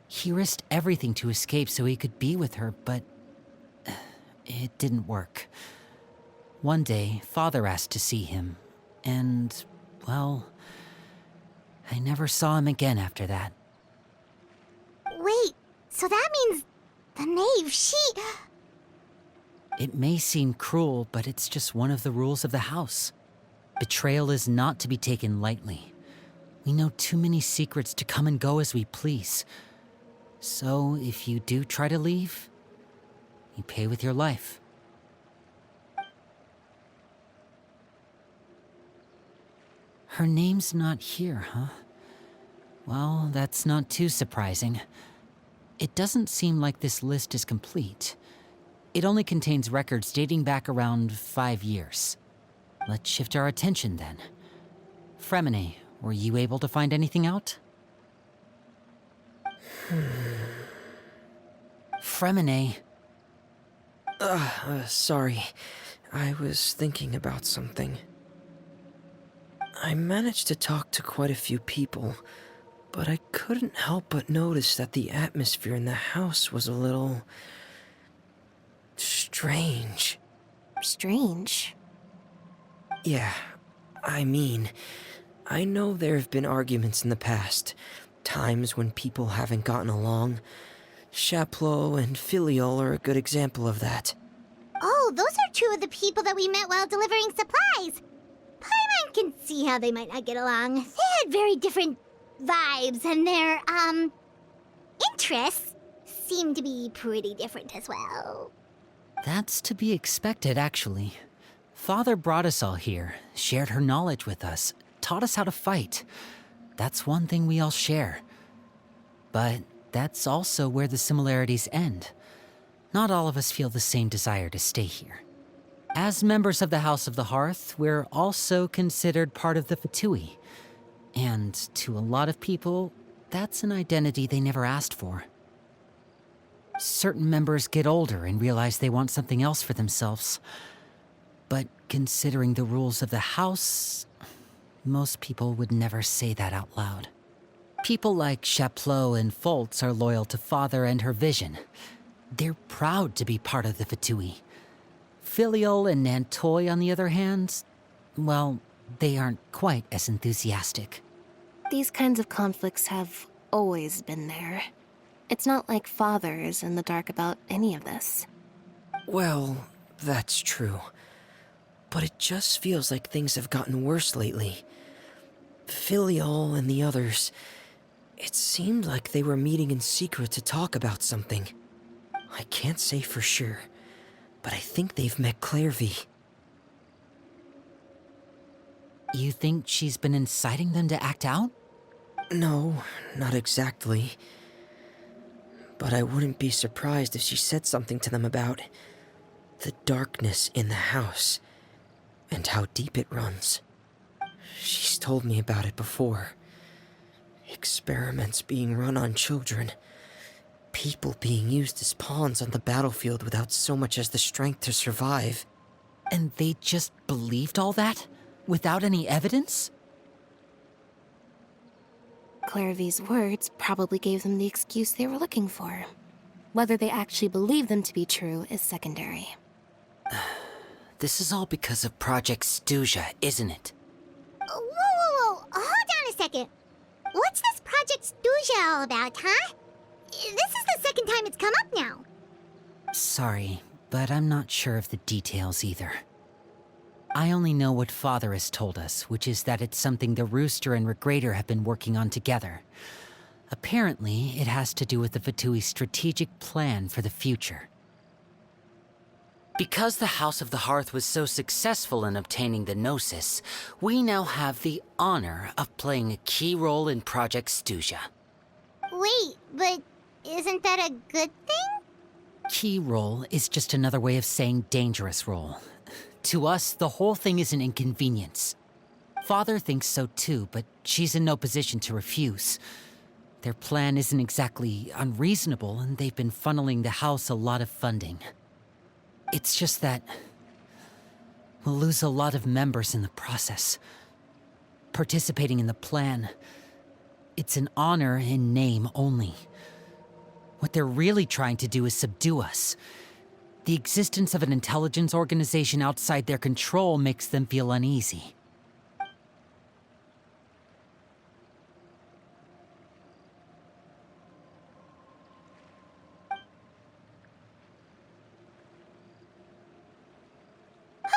He risked everything to escape so he could be with her, but it didn't work. One day, Father asked to see him, and, well, I never saw him again after that. Wait, so that means the knave, she... It may seem cruel, but it's just one of the rules of the house. Betrayal is not to be taken lightly. We know too many secrets to come and go as we please. So, if you do try to leave, you pay with your life. Her name's not here, huh? Well, that's not too surprising. It doesn't seem like this list is complete. It only contains records dating back around 5 years. Let's shift our attention then. Fremine, were you able to find anything out? Fremine. Sorry. I was thinking about something. I managed to talk to quite a few people, but I couldn't help but notice that the atmosphere in the house was a little... strange. Strange. Yeah, I mean, I know there have been arguments in the past, times when people haven't gotten along. Chaplot and Filiol are a good example of that. Oh, those are two of the people that we met while delivering supplies. Paimon can see how they might not get along. They had very different vibes, and their, interests seem to be pretty different as well. That's to be expected, actually. Father brought us all here, shared her knowledge with us, taught us how to fight. That's one thing we all share. But that's also where the similarities end. Not all of us feel the same desire to stay here. As members of the House of the Hearth, we're also considered part of the Fatui. And to a lot of people, that's an identity they never asked for. Certain members get older and realize they want something else for themselves. But considering the rules of the house, most people would never say that out loud. People like Chaplot and Foltz are loyal to Father and her vision. They're proud to be part of the Fatui. Filial and Nantoy, on the other hand, well, they aren't quite as enthusiastic. These kinds of conflicts have always been there. It's not like Father is in the dark about any of this. Well, that's true. But it just feels like things have gotten worse lately. Filial and the others, it seemed like they were meeting in secret to talk about something. I can't say for sure, but I think they've met Clairvy. You think she's been inciting them to act out? No, not exactly. But I wouldn't be surprised if she said something to them about the darkness in the house and how deep it runs. She's told me about it before. Experiments being run on children. People being used as pawns on the battlefield without so much as the strength to survive. And they just believed all that? Without any evidence? Clairvy's words probably gave them the excuse they were looking for. Whether they actually believe them to be true is secondary. This is all because of Project Stuja, isn't it? Whoa. Hold on a second. What's this Project Stuja all about, huh? This is the second time it's come up now. Sorry, but I'm not sure of the details either. I only know what Father has told us, which is that it's something the Rooster and Regrator have been working on together. Apparently, it has to do with the Vatui's strategic plan for the future. Because the House of the Hearth was so successful in obtaining the Gnosis, we now have the honor of playing a key role in Project Stuja. Wait, but isn't that a good thing? Key role is just another way of saying dangerous role. To us, the whole thing is an inconvenience. Father thinks so too, but she's in no position to refuse. Their plan isn't exactly unreasonable, and they've been funneling the house a lot of funding. It's just that we'll lose a lot of members in the process. Participating in the plan, it's an honor in name only. What they're really trying to do is subdue us. The existence of an intelligence organization outside their control makes them feel uneasy.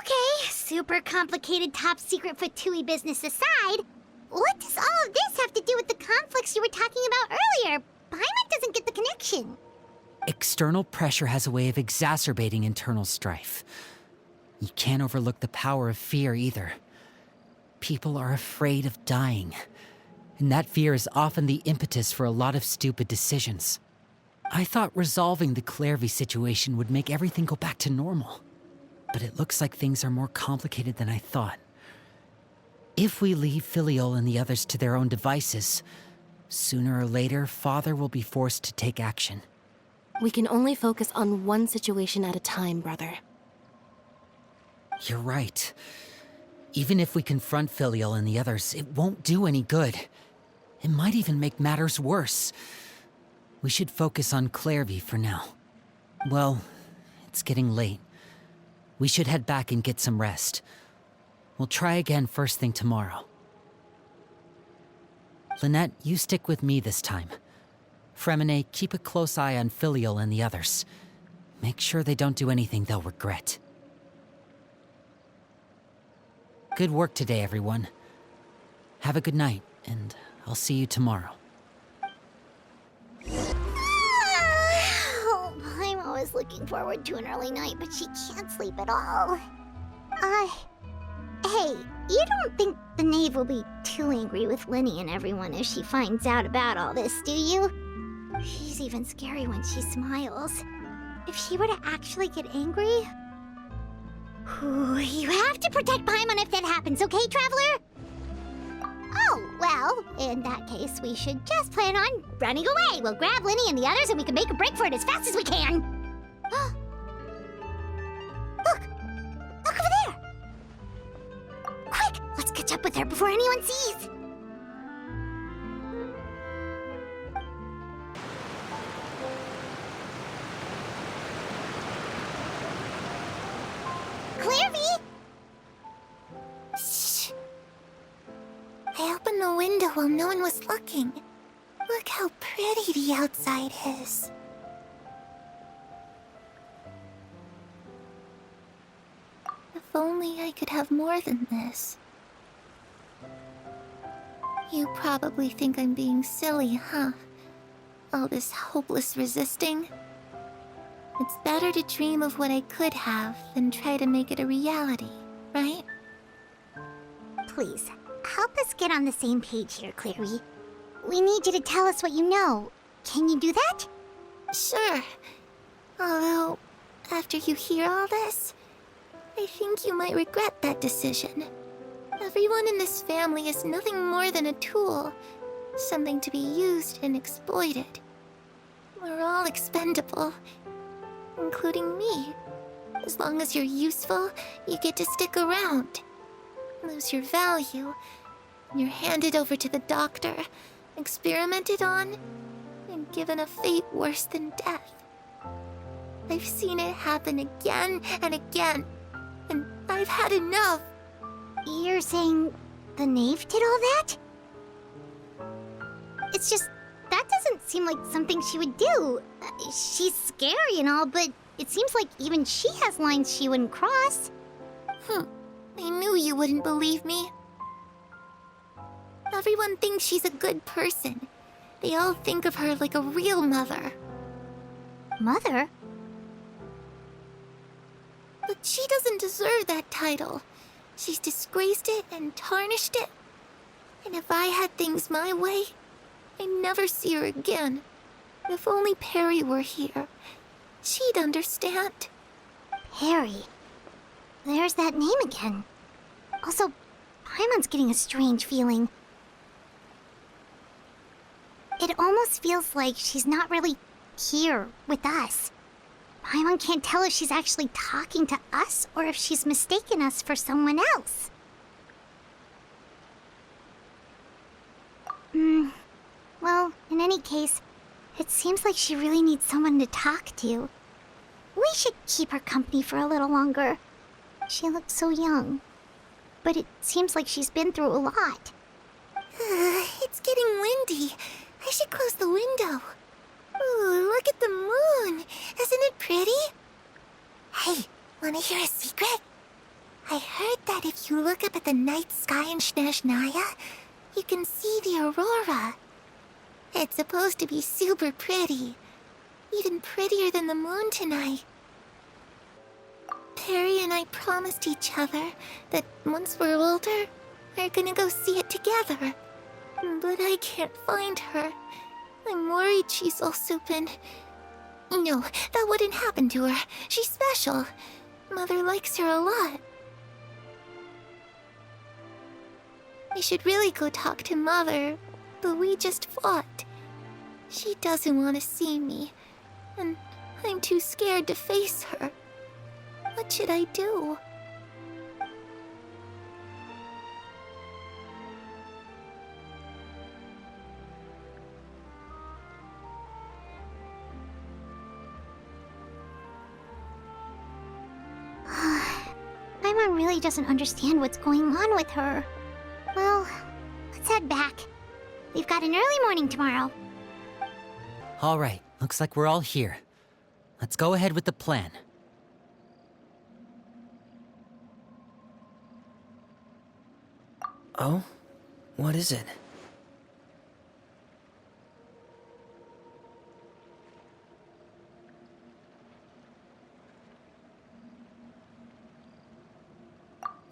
Okay, super complicated top secret Fatui business aside, what does all of this have to do with the conflicts you were talking about earlier? Paimon doesn't get the connection. External pressure has a way of exacerbating internal strife. You can't overlook the power of fear either. People are afraid of dying, and that fear is often the impetus for a lot of stupid decisions. I thought resolving the Clairvy situation would make everything go back to normal, but it looks like things are more complicated than I thought. If we leave Filial and the others to their own devices, sooner or later, Father will be forced to take action. We can only focus on one situation at a time, brother. You're right. Even if we confront Filial and the others, it won't do any good. It might even make matters worse. We should focus on Clairvy for now. Well, it's getting late. We should head back and get some rest. We'll try again first thing tomorrow. Lynette, you stick with me this time. Fremine, keep a close eye on Filial and the others. Make sure they don't do anything they'll regret. Good work today, everyone. Have a good night, and I'll see you tomorrow. Oh, I'm always looking forward to an early night, but she can't sleep at all. Hey, you don't think the knave will be too angry with Linny and everyone if she finds out about all this, do you? She's even scary when she smiles. If she were to actually get angry... Ooh, you have to protect Paimon if that happens, okay, Traveler? Oh, well, in that case, we should just plan on running away. We'll grab Linny and the others and we can make a break for it as fast as we can. Look! Look over there! Quick, let's catch up with her before anyone sees. while no one was looking. Look how pretty the outside is. If only I could have more than this. You probably think I'm being silly, huh? All this hopeless resisting. It's better to dream of what I could have than try to make it a reality, right? Please, help us get on the same page here, Clary. We need you to tell us what you know. Can you do that? Sure. Although, after you hear all this, I think you might regret that decision. Everyone in this family is nothing more than a tool, something to be used and exploited. We're all expendable, including me. As long as you're useful, you get to stick around. Lose your value, and you're handed over to the doctor, experimented on, and given a fate worse than death. I've seen it happen again and again, and I've had enough. You're saying the knave did all that? It's just, that doesn't seem like something she would do. She's scary and all, but it seems like even she has lines she wouldn't cross. I knew you wouldn't believe me. Everyone thinks she's a good person. They all think of her like a real mother. Mother? But she doesn't deserve that title. She's disgraced it and tarnished it. And if I had things my way, I'd never see her again. If only Perry were here, she'd understand. Perry. There's that name again. Also, Paimon's getting a strange feeling. It almost feels like she's not really here with us. Paimon can't tell if she's actually talking to us or if she's mistaken us for someone else. Well, in any case, it seems like she really needs someone to talk to. We should keep her company for a little longer. She looks so young. But it seems like she's been through a lot. It's getting windy. I should close the window. Ooh, look at the moon. Isn't it pretty? Hey, wanna hear a secret? I heard that if you look up at the night sky in Snezhnaya, you can see the aurora. It's supposed to be super pretty. Even prettier than the moon tonight. Perry and I promised each other that once we're older, we're gonna go see it together. But I can't find her. I'm worried she's also been... No, that wouldn't happen to her. She's special. Mother likes her a lot. I should really go talk to Mother, but we just fought. She doesn't want to see me, and I'm too scared to face her. What should I do? Paimon really doesn't understand what's going on with her. Well, let's head back. We've got an early morning tomorrow. All right, looks like we're all here. Let's go ahead with the plan. Oh? What is it?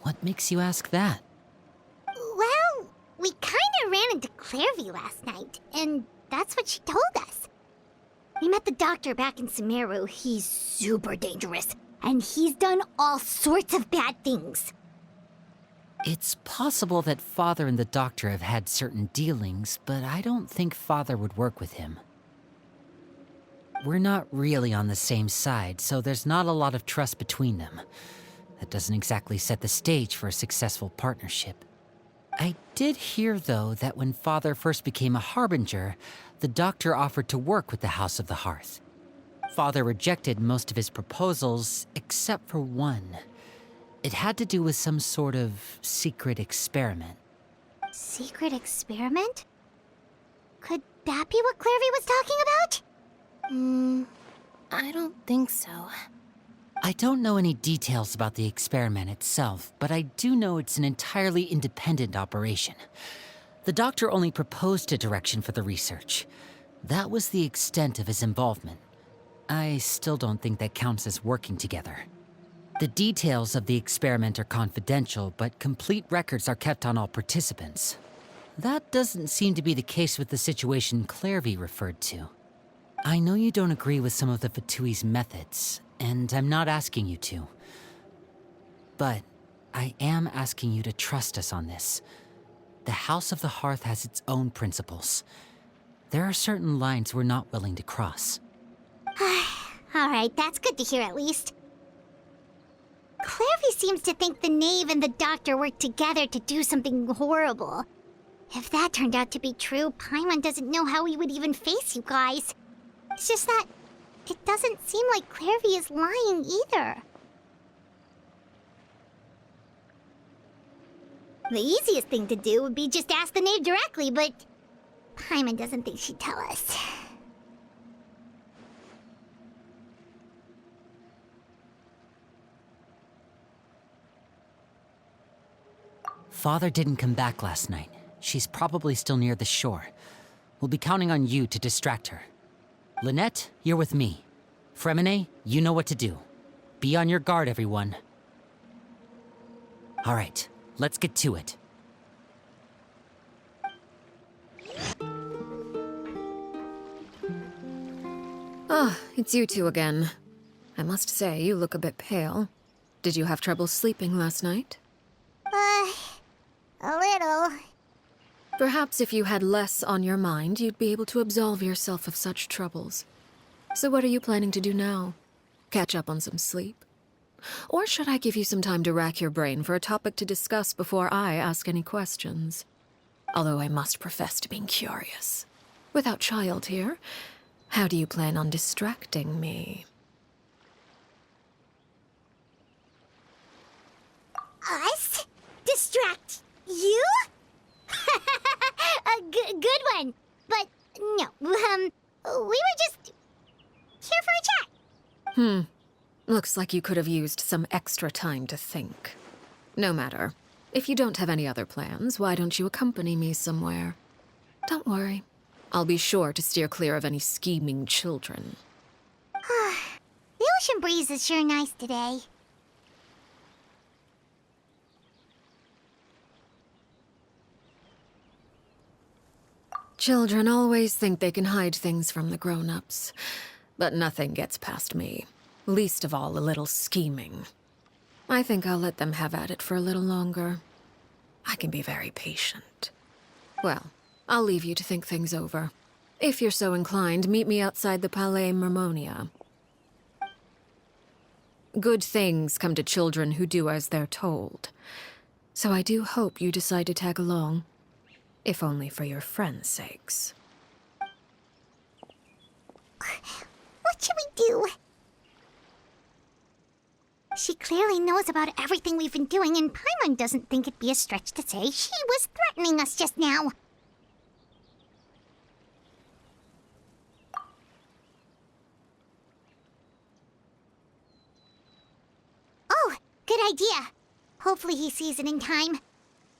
What makes you ask that? Well, we kinda ran into Clairview last night, and that's what she told us. We met the doctor back in Sumeru. He's super dangerous, and he's done all sorts of bad things. It's possible that Father and the Doctor have had certain dealings, but I don't think Father would work with him. We're not really on the same side, so there's not a lot of trust between them. That doesn't exactly set the stage for a successful partnership. I did hear, though, that when Father first became a Harbinger, the Doctor offered to work with the House of the Hearth. Father rejected most of his proposals, except for one. It had to do with some sort of secret experiment. Secret experiment? Could that be what Clairvy was talking about? I don't think so. I don't know any details about the experiment itself, but I do know it's an entirely independent operation. The doctor only proposed a direction for the research. That was the extent of his involvement. I still don't think that counts as working together. The details of the experiment are confidential, but complete records are kept on all participants. That doesn't seem to be the case with the situation Clairvy referred to. I know you don't agree with some of the Fatui's methods, and I'm not asking you to. But I am asking you to trust us on this. The House of the Hearth has its own principles. There are certain lines we're not willing to cross. Alright, that's good to hear at least. Clairvy seems to think the knave and the doctor worked together to do something horrible. If that turned out to be true, Paimon doesn't know how he would even face you guys. It's just that it doesn't seem like Clairvy is lying either. The easiest thing to do would be just ask the knave directly, but Paimon doesn't think she'd tell us. Father didn't come back last night. She's probably still near the shore. We'll be counting on you to distract her. Lynette, you're with me. Fremine, you know what to do. Be on your guard, everyone. All right, let's get to it. Ah, it's you two again. I must say, you look a bit pale. Did you have trouble sleeping last night? A little. Perhaps if you had less on your mind, you'd be able to absolve yourself of such troubles. So what are you planning to do now? Catch up on some sleep? Or should I give you some time to rack your brain for a topic to discuss before I ask any questions? Although I must profess to being curious. Without child here, how do you plan on distracting me? Us? Distract you? A good one. But no, we were just here for a chat. Looks like you could have used some extra time to think. No matter. If you don't have any other plans, why don't you accompany me somewhere? Don't worry. I'll be sure to steer clear of any scheming children. The ocean breeze is sure nice today. Children always think they can hide things from the grown-ups. But nothing gets past me. Least of all a little scheming. I think I'll let them have at it for a little longer. I can be very patient. Well, I'll leave you to think things over. If you're so inclined, meet me outside the Palais Mermonia. Good things come to children who do as they're told. So I do hope you decide to tag along. If only for your friends' sakes. What should we do? She clearly knows about everything we've been doing, and Paimon doesn't think it'd be a stretch to say she was threatening us just now. Oh, good idea. Hopefully he sees it in time.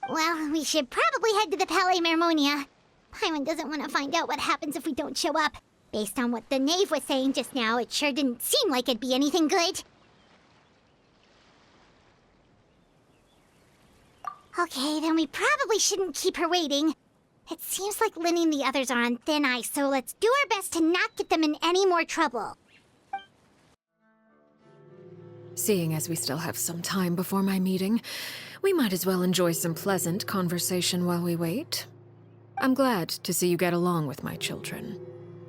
Well, we should probably head to the Palais Mermonia. Paimon doesn't want to find out what happens if we don't show up. Based on what the knave was saying just now, it sure didn't seem like it'd be anything good. Okay, then we probably shouldn't keep her waiting. It seems like Lynn and the others are on thin ice, so let's do our best to not get them in any more trouble. Seeing as we still have some time before my meeting, we might as well enjoy some pleasant conversation while we wait. I'm glad to see you get along with my children.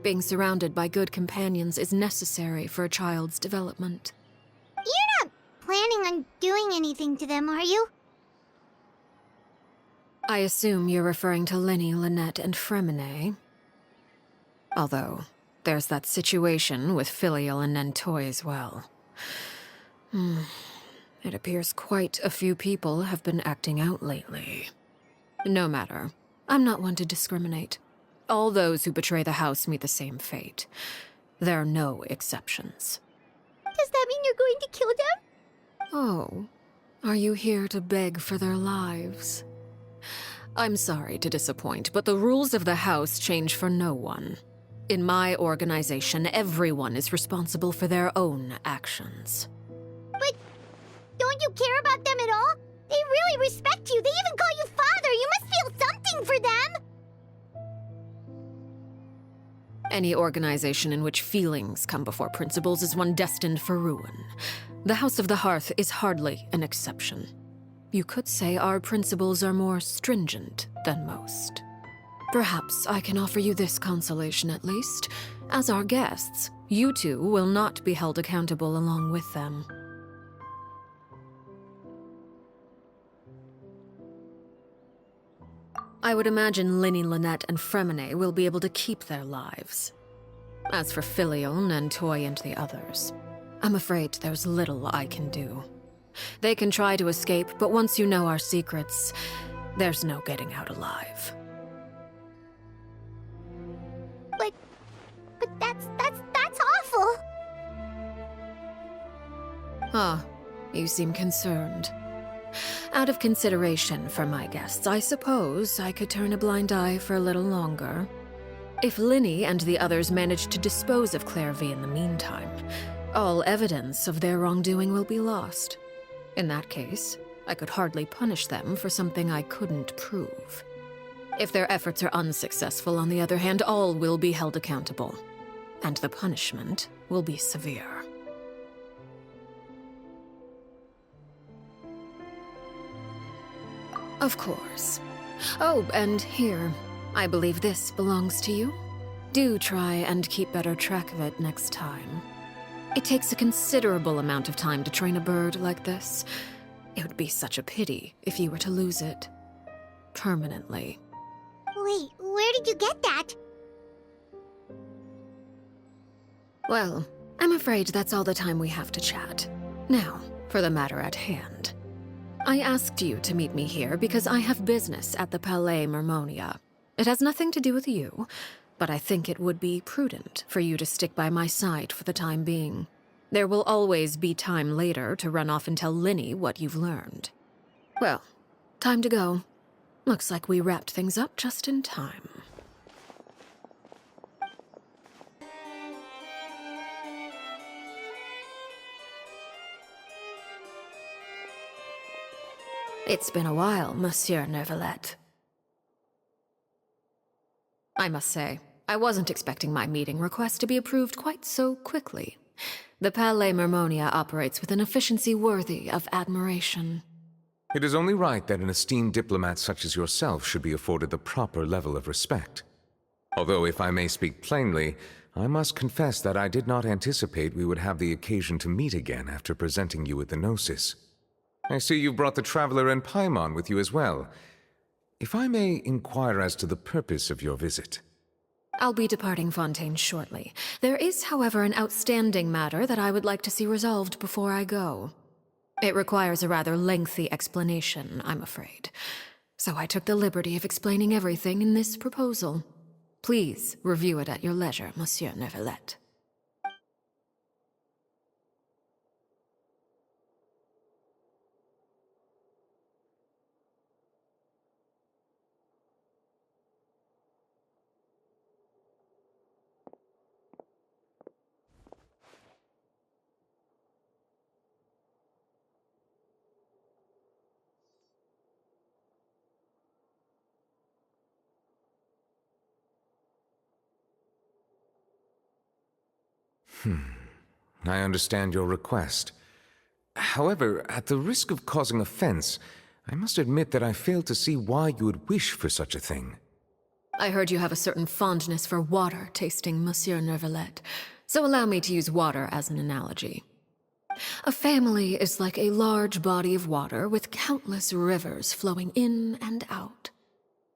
Being surrounded by good companions is necessary for a child's development. You're not planning on doing anything to them, are you? I assume you're referring to Linny, Lynette, and Fremine. Although, there's that situation with Filial and Nentoy as well. It appears quite a few people have been acting out lately. No matter. I'm not one to discriminate. All those who betray the house meet the same fate. There are no exceptions. Does that mean you're going to kill them? Oh, are you here to beg for their lives? I'm sorry to disappoint, but the rules of the house change for no one. In my organization, everyone is responsible for their own actions. But don't you care about them at all? They really respect you. They even call you father. You must feel something for them. Any organization in which feelings come before principles is one destined for ruin. The House of the Hearth is hardly an exception. You could say our principles are more stringent than most. Perhaps I can offer you this consolation at least. As our guests, you two will not be held accountable along with them. I would imagine Linny, Lynette, and Fremine will be able to keep their lives. As for Filion and Toy and the others, I'm afraid there's little I can do. They can try to escape, but once you know our secrets, there's no getting out alive. But that's awful. Ah, you seem concerned. Out of consideration for my guests, I suppose I could turn a blind eye for a little longer. If Linny and the others manage to dispose of Clairvy in the meantime, all evidence of their wrongdoing will be lost. In that case, I could hardly punish them for something I couldn't prove. If their efforts are unsuccessful, on the other hand, all will be held accountable, and the punishment will be severe. Of course. Oh, and here, I believe this belongs to you. Do try and keep better track of it next time. It takes a considerable amount of time to train a bird like this. It would be such a pity if you were to lose it. Permanently. Wait, where did you get that? Well, I'm afraid that's all the time we have to chat. Now, for the matter at hand. I asked you to meet me here because I have business at the Palais Mermonia. It has nothing to do with you, but I think it would be prudent for you to stick by my side for the time being. There will always be time later to run off and tell Linny what you've learned. Well, time to go. Looks like we wrapped things up just in time. It's been a while, Monsieur Neuvillette. I must say, I wasn't expecting my meeting request to be approved quite so quickly. The Palais Mermonia operates with an efficiency worthy of admiration. It is only right that an esteemed diplomat such as yourself should be afforded the proper level of respect. Although, if I may speak plainly, I must confess that I did not anticipate we would have the occasion to meet again after presenting you with the Gnosis. I see you've brought the Traveler and Paimon with you as well. If I may inquire as to the purpose of your visit. I'll be departing Fontaine shortly. There is, however, an outstanding matter that I would like to see resolved before I go. It requires a rather lengthy explanation, I'm afraid. So I took the liberty of explaining everything in this proposal. Please review it at your leisure, Monsieur Neuvillette. I understand your request. However, at the risk of causing offense, I must admit that I fail to see why you would wish for such a thing. I heard you have a certain fondness for water tasting, Monsieur Neuvillette, so allow me to use water as an analogy. A family is like a large body of water with countless rivers flowing in and out.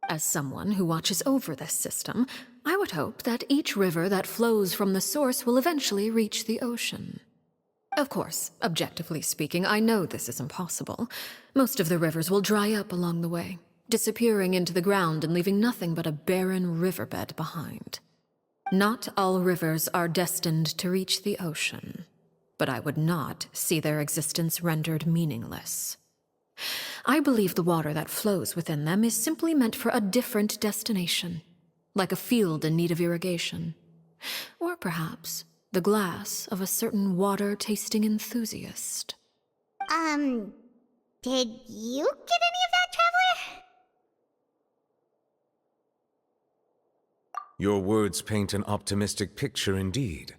As someone who watches over this system, I would hope that each river that flows from the source will eventually reach the ocean. Of course, objectively speaking, I know this is impossible. Most of the rivers will dry up along the way. disappearing into the ground and leaving nothing but a barren riverbed behind. Not all rivers are destined to reach the ocean, but I would not see their existence rendered meaningless. I believe the water that flows within them is simply meant for a different destination, like a field in need of irrigation. Or perhaps the glass of a certain water-tasting enthusiast. Did you get any of that, Traveler? Your words paint an optimistic picture indeed.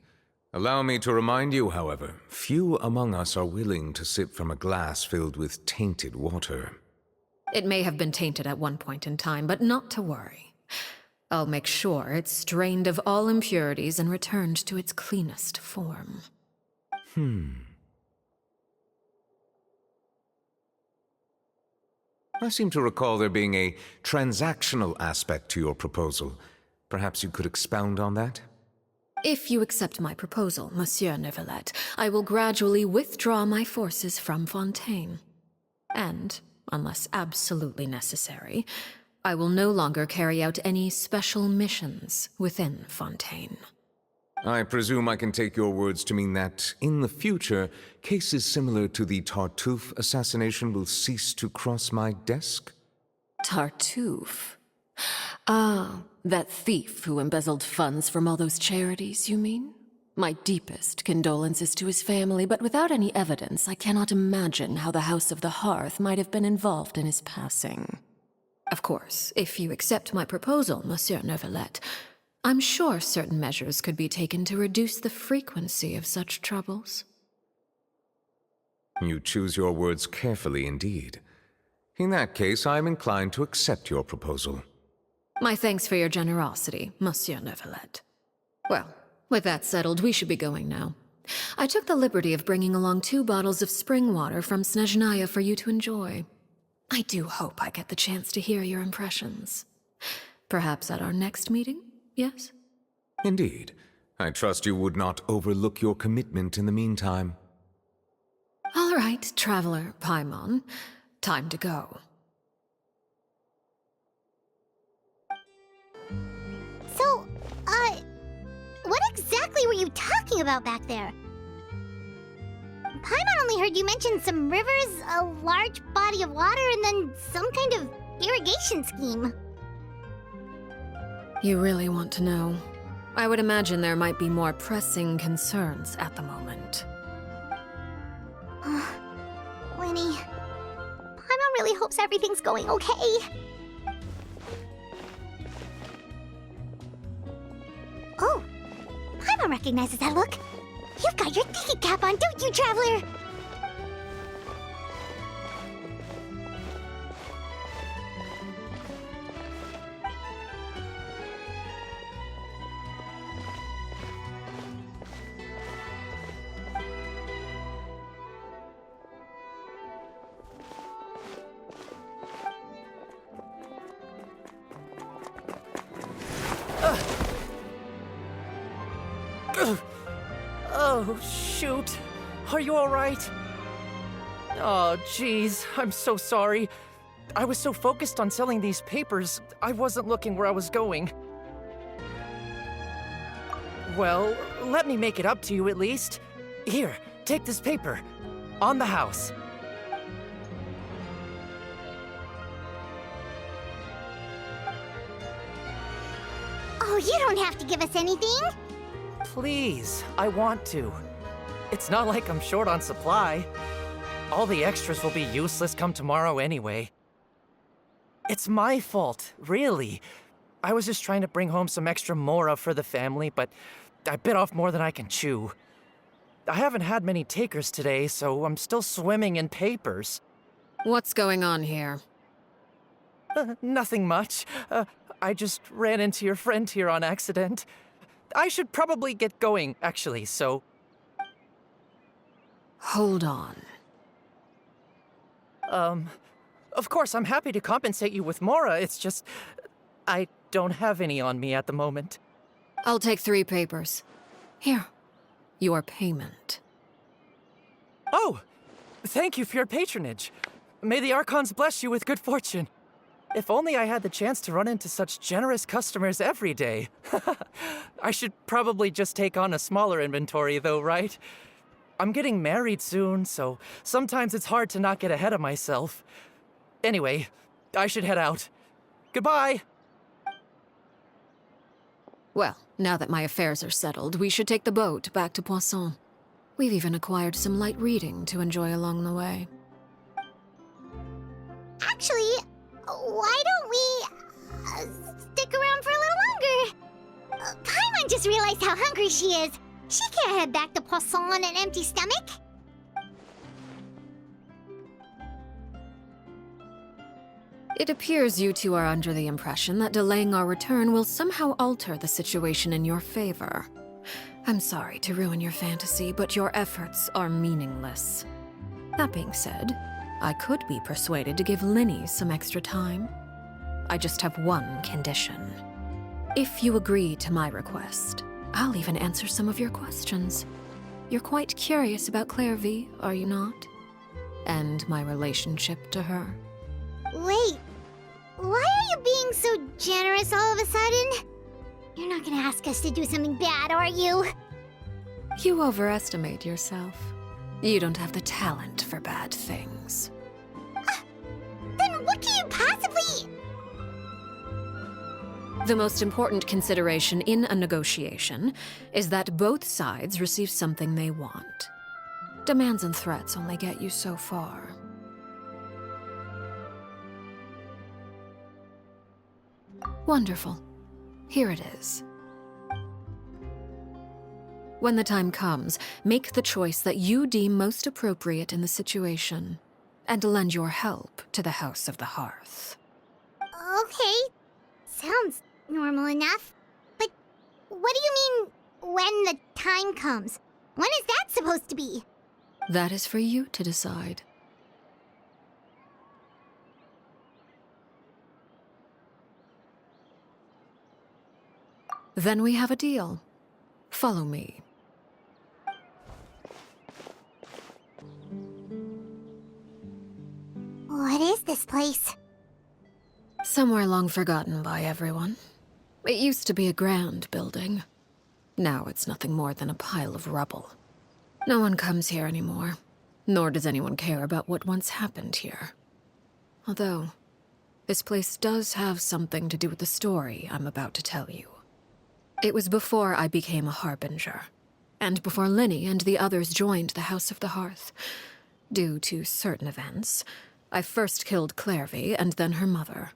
Allow me to remind you, however, few among us are willing to sip from a glass filled with tainted water. It may have been tainted at one point in time, but not to worry. I'll make sure it's drained of all impurities and returned to its cleanest form. I seem to recall there being a transactional aspect to your proposal. Perhaps you could expound on that? If you accept my proposal, Monsieur Neuvillette, I will gradually withdraw my forces from Fontaine. And, unless absolutely necessary, I will no longer carry out any special missions within Fontaine. I presume I can take your words to mean that, in the future, cases similar to the Tartuffe assassination will cease to cross my desk? Tartuffe? Ah, that thief who embezzled funds from all those charities, you mean? My deepest condolences to his family, but without any evidence, I cannot imagine how the House of the Hearth might have been involved in his passing. Of course, if you accept my proposal, Monsieur Neuvillette, I'm sure certain measures could be taken to reduce the frequency of such troubles. You choose your words carefully indeed. In that case, I am inclined to accept your proposal. My thanks for your generosity, Monsieur Neuvillette. Well, with that settled, we should be going now. I took the liberty of bringing along 2 bottles of spring water from Snezhnaya for you to enjoy. I do hope I get the chance to hear your impressions. Perhaps at our next meeting? Yes? Indeed. I trust you would not overlook your commitment in the meantime. All right, Traveler Paimon. Time to go. So, what exactly were you talking about back there? Paimon only heard you mention some rivers, a large body of water, and then some kind of irrigation scheme. You really want to know? I would imagine there might be more pressing concerns at the moment. Lenny, Paimon really hopes everything's going okay. Oh, Paimon recognizes that look. You've got your tiki cap on, don't you, Traveler? Oh, shoot. Are you all right? Oh, jeez. I'm so sorry. I was so focused on selling these papers, I wasn't looking where I was going. Well, let me make it up to you at least. Here, take this paper. On the house. Oh, you don't have to give us anything. Please, I want to. It's not like I'm short on supply. All the extras will be useless come tomorrow anyway. It's my fault, really. I was just trying to bring home some extra mora for the family, but I bit off more than I can chew. I haven't had many takers today, so I'm still swimming in papers. What's going on here? Nothing much. I just ran into your friend here on accident. I should probably get going, actually, so... Hold on. Of course, I'm happy to compensate you with mora, it's just... I don't have any on me at the moment. I'll take 3 papers. Here. Your payment. Oh! Thank you for your patronage. May the Archons bless you with good fortune. If only I had the chance to run into such generous customers every day. I should probably just take on a smaller inventory though, right? I'm getting married soon, so sometimes it's hard to not get ahead of myself. Anyway, I should head out. Goodbye! Well, now that my affairs are settled, we should take the boat back to Poisson. We've even acquired some light reading to enjoy along the way. Actually, why don't we stick around for a little longer? Paimon just realized how hungry she is. She can't head back to Poisson on an empty stomach. It appears you two are under the impression that delaying our return will somehow alter the situation in your favor. I'm sorry to ruin your fantasy, but your efforts are meaningless. That being said, I could be persuaded to give Linny some extra time. I just have one condition. If you agree to my request, I'll even answer some of your questions. You're quite curious about Clairvy, are you not? And my relationship to her. Wait, why are you being so generous all of a sudden? You're not gonna ask us to do something bad, are you? You overestimate yourself. You don't have the talent for bad things. Then what can you possibly... The most important consideration in a negotiation is that both sides receive something they want. Demands and threats only get you so far. Wonderful. Here it is. When the time comes, make the choice that you deem most appropriate in the situation, and lend your help to the House of the Hearth. Okay, sounds normal enough. But what do you mean, when the time comes? When is that supposed to be? That is for you to decide. Then we have a deal. Follow me. What is this place? Somewhere long forgotten by everyone. It used to be a grand building. Now it's nothing more than a pile of rubble. No one comes here anymore, nor does anyone care about what once happened here. Although, this place does have something to do with the story I'm about to tell you. It was before I became a Harbinger, and before Linny and the others joined the House of the Hearth. Due to certain events, I first killed Clairvy and then her mother.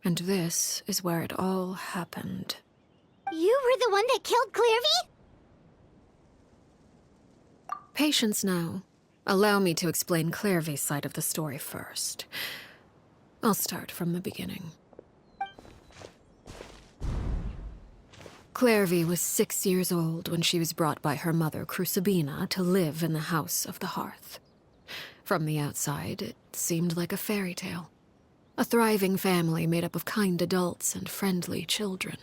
And this is where it all happened. You were the one that killed Clairvy? Patience now. Allow me to explain Clairvy's side of the story first. I'll start from the beginning. Clairvy was 6 years old when she was brought by her mother, Crucibina, to live in the House of the Hearth. From the outside, it seemed like a fairy tale. A thriving family made up of kind adults and friendly children.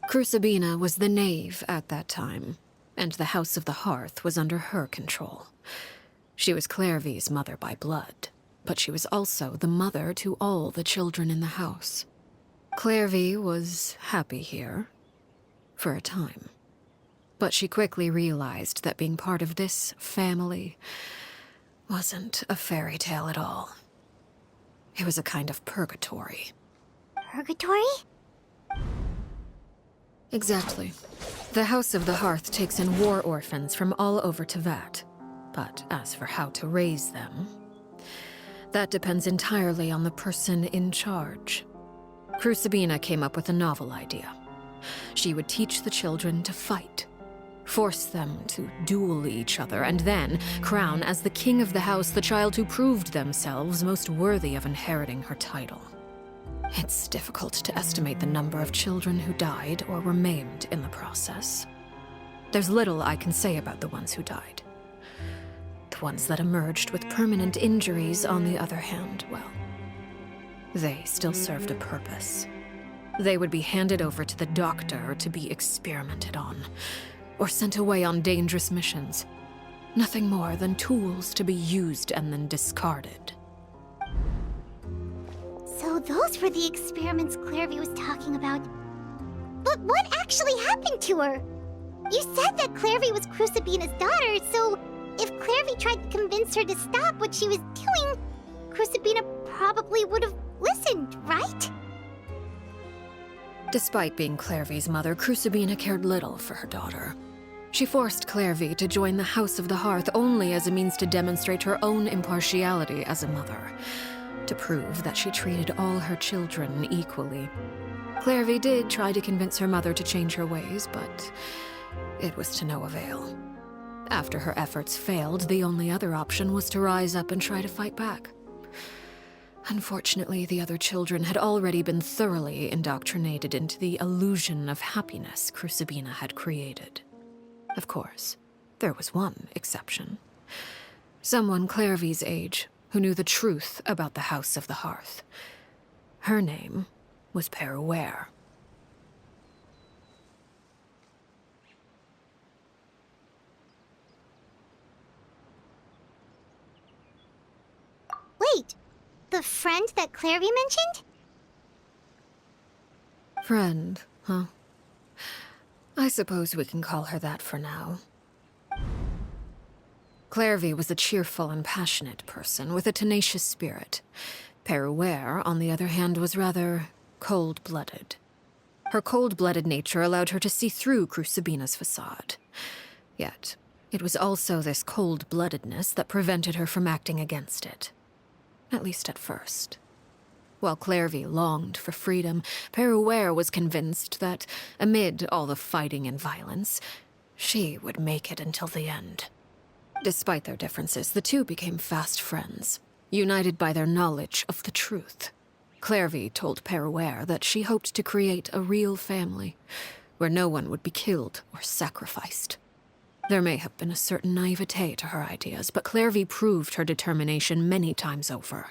Crucibina was the knave at that time, and the House of the Hearth was under her control. She was Clairvy's mother by blood, but she was also the mother to all the children in the house. Clairvy was happy here, for a time. But she quickly realized that being part of this family wasn't a fairy tale at all. It was a kind of purgatory. Purgatory? Exactly. The House of the Hearth takes in war orphans from all over Tevat. But as for how to raise them, that depends entirely on the person in charge. Crucibina came up with a novel idea. She would teach the children to fight, force them to duel each other, and then crown as the king of the house the child who proved themselves most worthy of inheriting her title. It's difficult to estimate the number of children who died or were maimed in the process. There's little I can say about the ones who died. The ones that emerged with permanent injuries, on the other hand, well, they still served a purpose. They would be handed over to the doctor to be experimented on, or sent away on dangerous missions. Nothing more than tools to be used and then discarded. So So those were the experiments Clairvy was talking about. But what actually happened to her? You said that Clairvy was Crucibina's daughter, so if Clairvy tried to convince her to stop what she was doing, Crucibina probably would have listened, right? Despite being Clairvy's mother, Crucibina cared little for her daughter. She forced Clairvy to join the House of the Hearth only as a means to demonstrate her own impartiality as a mother, to prove that she treated all her children equally. Clairvy did try to convince her mother to change her ways, but it was to no avail. After her efforts failed, the only other option was to rise up and try to fight back. Unfortunately, the other children had already been thoroughly indoctrinated into the illusion of happiness Crucibina had created. Of course, there was one exception. Someone Clairvy's age who knew the truth about the House of the Hearth. Her name was Peruere. Wait, the friend that Clairvy mentioned? Friend, huh? I suppose we can call her that for now. Clairvy was a cheerful and passionate person with a tenacious spirit. Peruere, on the other hand, was rather cold-blooded. Her cold-blooded nature allowed her to see through Crucibina's facade. Yet, it was also this cold-bloodedness that prevented her from acting against it. At least at first. While Clairvy longed for freedom, Peruere was convinced that, amid all the fighting and violence, she would make it until the end. Despite their differences, the two became fast friends, united by their knowledge of the truth. Clairvy told Peruere that she hoped to create a real family, where no one would be killed or sacrificed. There may have been a certain naivete to her ideas, but Clairvy proved her determination many times over.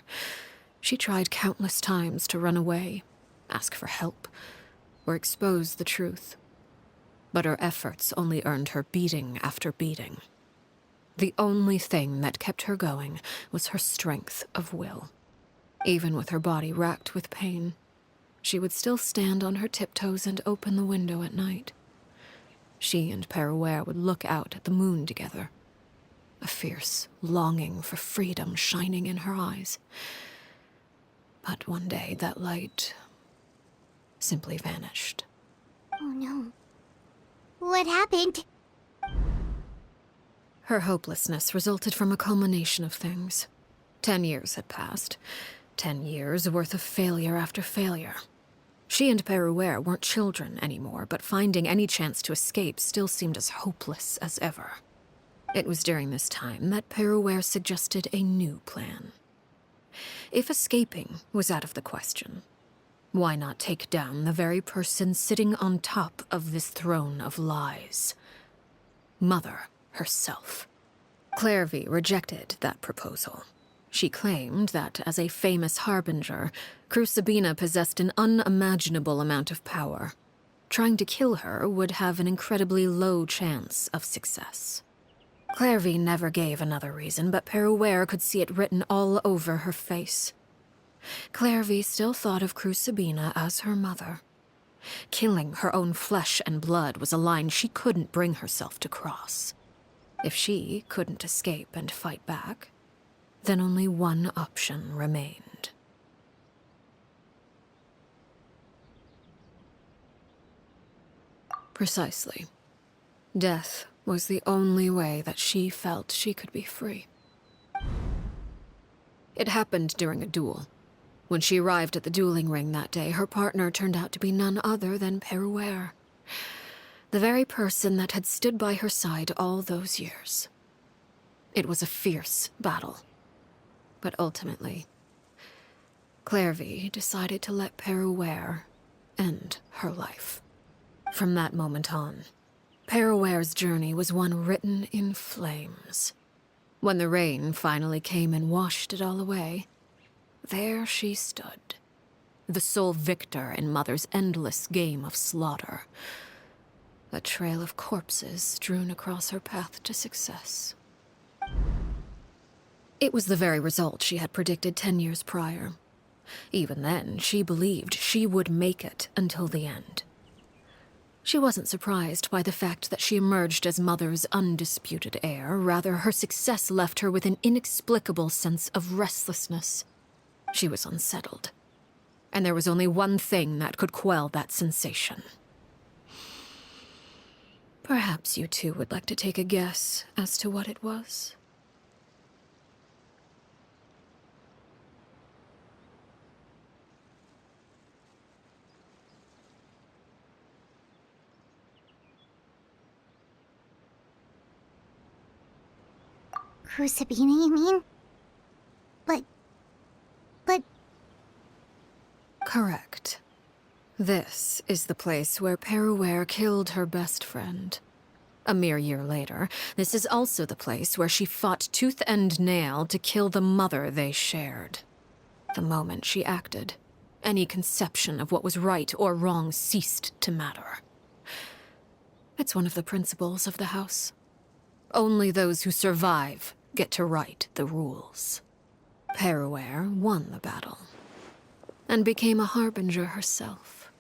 She tried countless times to run away, ask for help, or expose the truth. But her efforts only earned her beating after beating. The only thing that kept her going was her strength of will. Even with her body racked with pain, she would still stand on her tiptoes and open the window at night. She and Peruere would look out at the moon together, a fierce longing for freedom shining in her eyes. But one day that light simply vanished. Oh no. What happened? Her hopelessness resulted from a culmination of things. 10 years had passed. 10 years worth of failure after failure. She and Peruere weren't children anymore, but finding any chance to escape still seemed as hopeless as ever. It was during this time that Peruere suggested a new plan. If escaping was out of the question, why not take down the very person sitting on top of this throne of lies? Mother herself. Clairvy rejected that proposal. She claimed that, as a famous harbinger, Crucibina possessed an unimaginable amount of power. Trying to kill her would have an incredibly low chance of success. Clairvy never gave another reason, but Peruere could see it written all over her face. Clairvy still thought of Crucibina as her mother. Killing her own flesh and blood was a line she couldn't bring herself to cross. If she couldn't escape and fight back, then only one option remained. Precisely. Death was the only way that she felt she could be free. It happened during a duel. When she arrived at the dueling ring that day, her partner turned out to be none other than Peruere, the very person that had stood by her side all those years. It was a fierce battle. But ultimately, Clairvy decided to let Peruere end her life. From that moment on, Peruere's journey was one written in flames. When the rain finally came and washed it all away, there she stood, the sole victor in Mother's endless game of slaughter. A trail of corpses strewn across her path to success. It was the very result she had predicted 10 years prior. Even then, she believed she would make it until the end. She wasn't surprised by the fact that she emerged as Mother's undisputed heir. Rather, her success left her with an inexplicable sense of restlessness. She was unsettled. And there was only one thing that could quell that sensation. Perhaps you two would like to take a guess as to what it was? Crucibina, you mean? But... Correct. This is the place where Peruere killed her best friend. A mere year later, this is also the place where she fought tooth and nail to kill the mother they shared. The moment she acted, any conception of what was right or wrong ceased to matter. It's one of the principles of the house. Only those who survive get to write the rules. Peruere won the battle, and became a harbinger herself.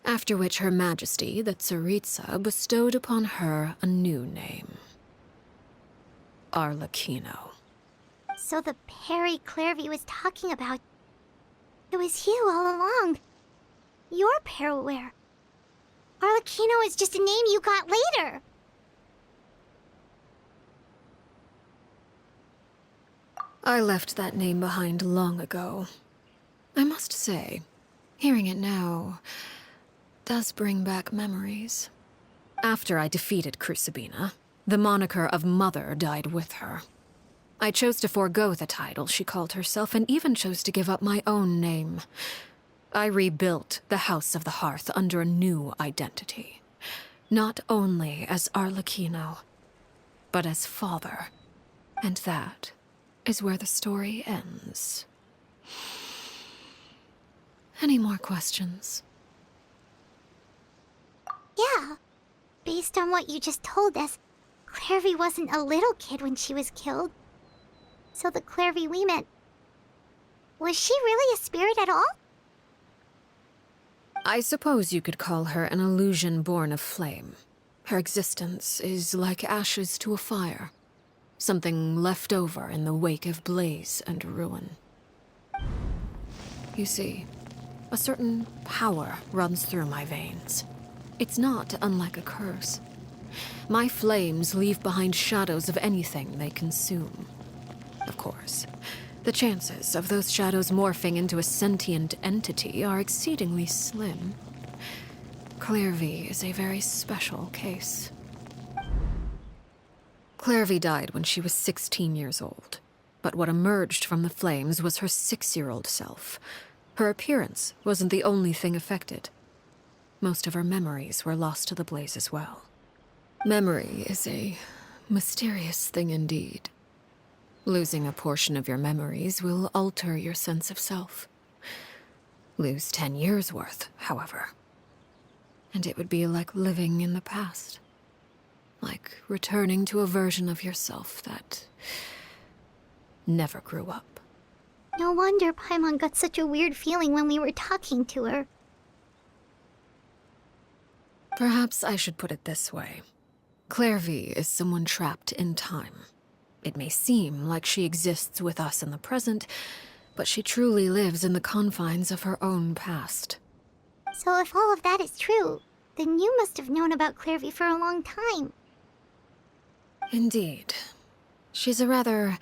After which Her Majesty, the Tsaritsa, bestowed upon her a new name. Arlecchino. So the Perry Clairvy was talking about... It was you all along. You're Peruere. Arlecchino is just a name you got later. I left that name behind long ago. I must say, hearing it now does bring back memories. After I defeated Crucibina, the moniker of Mother died with her. I chose to forego the title she called herself, and even chose to give up my own name. I rebuilt the House of the Hearth under a new identity. Not only as Arlecchino, but as father. And that is where the story ends. Any more questions? Yeah. Based on what you just told us, Clairvy wasn't a little kid when she was killed. So the Clairvy we met... Was she really a spirit at all? I suppose you could call her an illusion born of flame. Her existence is like ashes to a fire. Something left over in the wake of blaze and ruin. You see, a certain power runs through my veins. It's not unlike a curse. My flames leave behind shadows of anything they consume. Of course, the chances of those shadows morphing into a sentient entity are exceedingly slim. Clairvy is a very special case. Clairvy died when she was 16 years old, but what emerged from the flames was her 6-year-old self. Her appearance wasn't the only thing affected. Most of her memories were lost to the blaze as well. Memory is a mysterious thing indeed. Losing a portion of your memories will alter your sense of self. Lose 10 years' worth, however, and it would be like living in the past. Like returning to a version of yourself that never grew up. No wonder Paimon got such a weird feeling when we were talking to her. Perhaps I should put it this way. Clairvy is someone trapped in time. It may seem like she exists with us in the present, but she truly lives in the confines of her own past. So if all of that is true, then you must have known about Clairvy for a long time. Indeed. She's a rather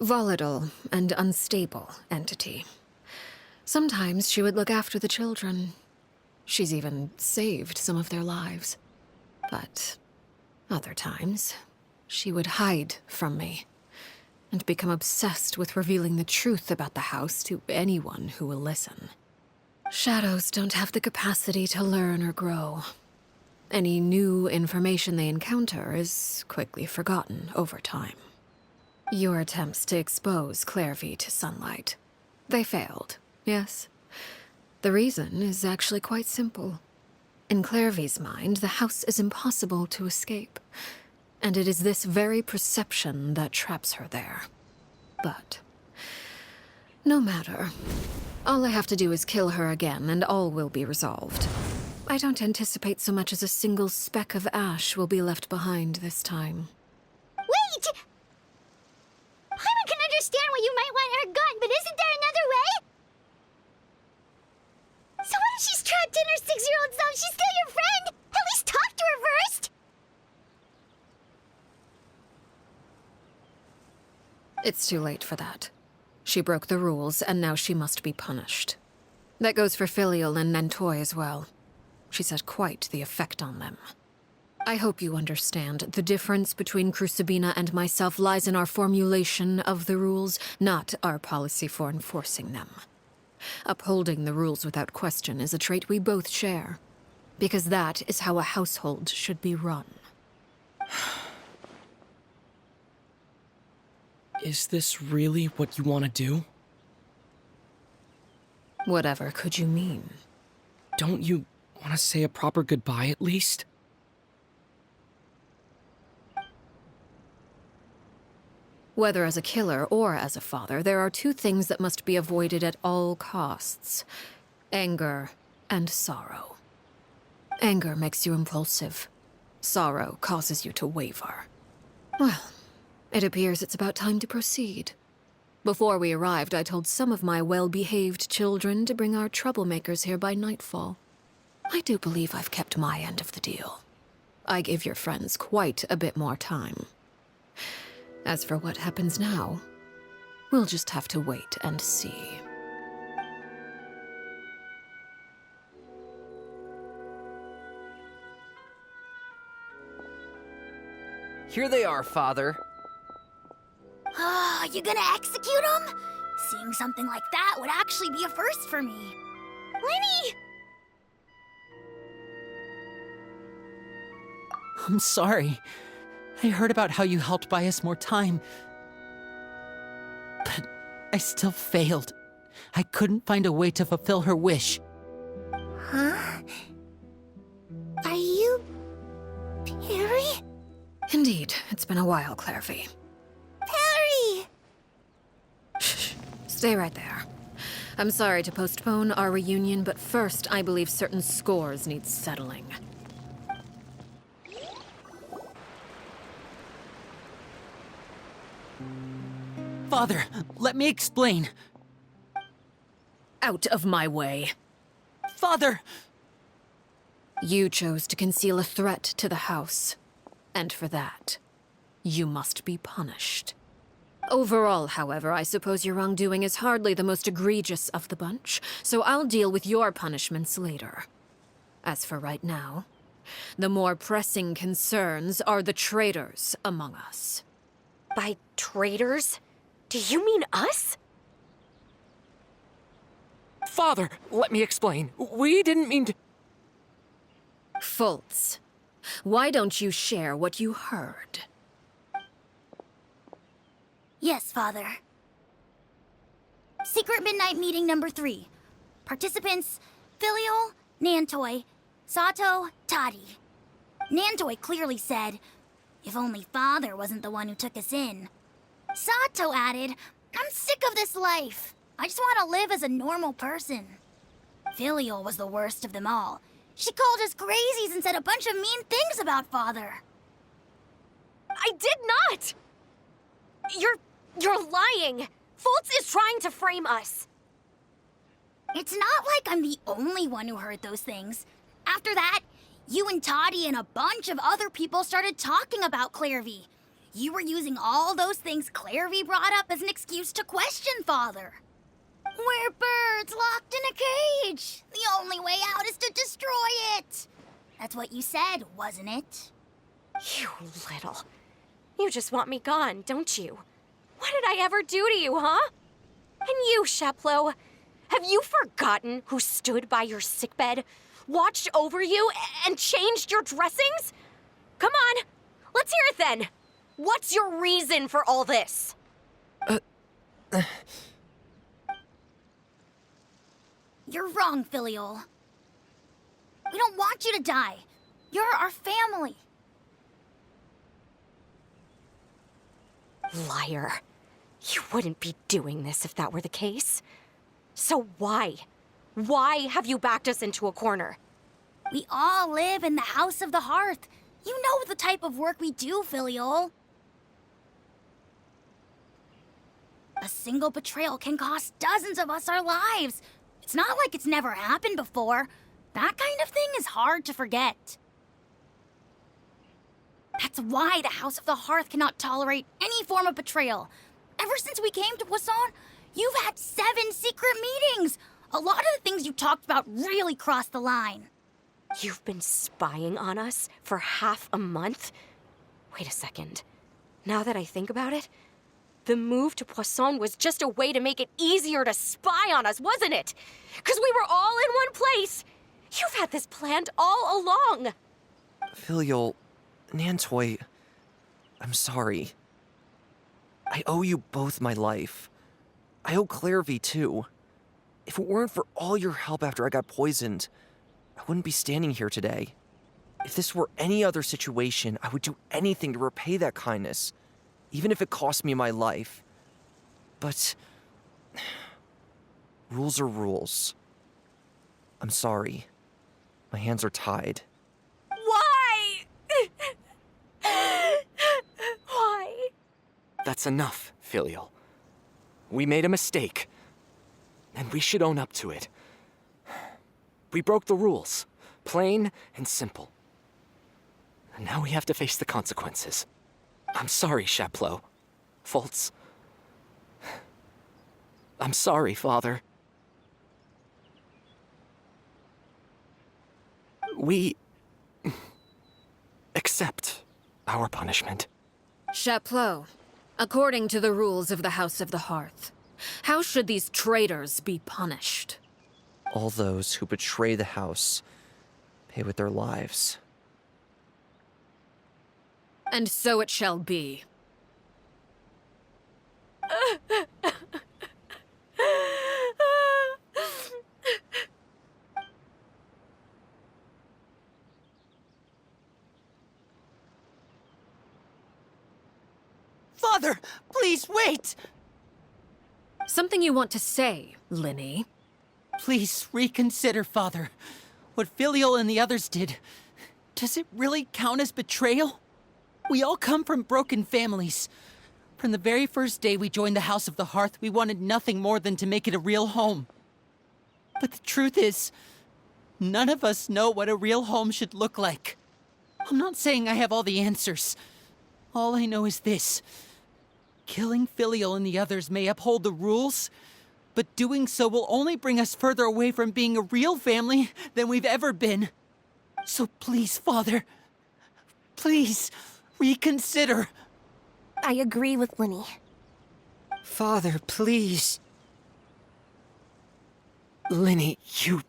volatile and unstable entity. Sometimes she would look after the children. She's even saved some of their lives. But other times, she would hide from me and become obsessed with revealing the truth about the house to anyone who will listen. Shadows don't have the capacity to learn or grow. Any new information they encounter is quickly forgotten over time. Your attempts to expose Clairvy to sunlight. They failed, yes. The reason is actually quite simple. In Clairvy's mind, the house is impossible to escape, and it is this very perception that traps her there. But No matter. All I have to do is kill her again, and all will be resolved. I don't anticipate so much as a single speck of ash will be left behind this time. Wait! Paimon can understand why you might want her gone, but isn't there another way? So what if she's trapped in her 6-year-old self? She's still your friend! At least talk to her first! It's too late for that. She broke the rules, and now she must be punished. That goes for Filial and Nantoy as well. She's had quite the effect on them. I hope you understand. The difference between Crucibina and myself lies in our formulation of the rules, not our policy for enforcing them. Upholding the rules without question is a trait we both share, because that is how a household should be run. Is this really what you want to do? Whatever could you mean? Don't you want to say a proper goodbye at least? Whether as a killer or as a father, there are two things that must be avoided at all costs: anger and sorrow. Anger makes you impulsive. Sorrow causes you to waver. Well, it appears it's about time to proceed. Before we arrived, I told some of my well-behaved children to bring our troublemakers here by nightfall. I do believe I've kept my end of the deal. I gave your friends quite a bit more time. As for what happens now, we'll just have to wait and see. Here they are, Father. Ah, you gonna execute him? Seeing something like that would actually be a first for me. Lenny! I'm sorry. I heard about how you helped buy us more time. But I still failed. I couldn't find a way to fulfill her wish. Huh? Are you... Perry? Indeed, it's been a while, Clairvy. Perry! Shh, stay right there. I'm sorry to postpone our reunion, but first I believe certain scores need settling. Father, let me explain. Out of my way. Father! You chose to conceal a threat to the house. And for that, you must be punished. Overall, however, I suppose your wrongdoing is hardly the most egregious of the bunch, so I'll deal with your punishments later. As for right now, the more pressing concerns are the traitors among us. By traitors? Do you mean us? Father, let me explain. We didn't mean to... Fultz, why don't you share what you heard? Yes, Father. Secret Midnight Meeting number 3. Participants: Filial, Nantoy, Sato, Toddy. Nantoy clearly said, "If only Father wasn't the one who took us in." Sato added, "I'm sick of this life. I just want to live as a normal person." Filial was the worst of them all. She called us crazies and said a bunch of mean things about Father. I did not! You're lying! Fultz is trying to frame us. It's not like I'm the only one who heard those things. After that, you and Toddy and a bunch of other people started talking about Clairvy. You were using all those things Clairvy brought up as an excuse to question Father. We're birds locked in a cage. The only way out is to destroy it. That's what you said, wasn't it? You little... You just want me gone, don't you? What did I ever do to you, huh? And you, Sheplo, have you forgotten who stood by your sickbed, watched over you, and changed your dressings? Come on, let's hear it then. What's your reason for all this? You're wrong, Filial. We don't want you to die. You're our family. Liar. You wouldn't be doing this if that were the case. So why? Why have you backed us into a corner? We all live in the House of the Hearth. You know the type of work we do, Filiol. A single betrayal can cost dozens of us our lives. It's not like it's never happened before. That kind of thing is hard to forget. That's why the House of the Hearth cannot tolerate any form of betrayal. Ever since we came to Poisson, you've had 7 secret meetings. A lot of the things you talked about really crossed the line. You've been spying on us for half a month? Wait a second. Now that I think about it, the move to Poisson was just a way to make it easier to spy on us, wasn't it? Because we were all in one place. You've had this planned all along. Filial, Nantoy, I'm sorry. I owe you both my life. I owe Clairvy too. If it weren't for all your help after I got poisoned, I wouldn't be standing here today. If this were any other situation, I would do anything to repay that kindness, even if it cost me my life. But rules are rules. I'm sorry. My hands are tied. Why? Why? That's enough, Filial. We made a mistake, and we should own up to it. We broke the rules, plain and simple. And now we have to face the consequences. I'm sorry, Chaplot. Foltz. I'm sorry, Father. We accept our punishment. Chaplot, according to the rules of the House of the Hearth, how should these traitors be punished? All those who betray the house pay with their lives. And so it shall be. Father, please wait! Something you want to say, Linny? Please reconsider, Father. What Filial and the others did, does it really count as betrayal? We all come from broken families. From the very first day we joined the House of the Hearth, we wanted nothing more than to make it a real home. But the truth is, none of us know what a real home should look like. I'm not saying I have all the answers. All I know is this. Killing Filial and the others may uphold the rules, but doing so will only bring us further away from being a real family than we've ever been. So please, Father, please reconsider. I agree with Linny. Father, please. Linny, you...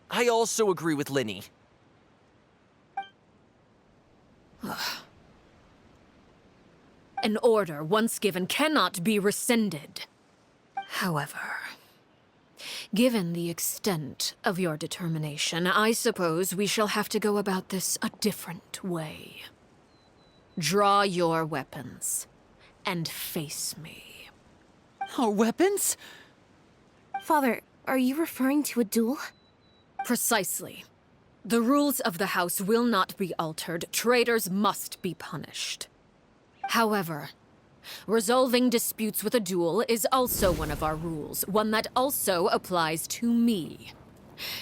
I also agree with Linny. An order once given cannot be rescinded. However, given the extent of your determination, I suppose we shall have to go about this a different way. Draw your weapons and face me. Our weapons? Father, are you referring to a duel? Precisely. The rules of the house will not be altered. Traitors must be punished. However, resolving disputes with a duel is also one of our rules, one that also applies to me.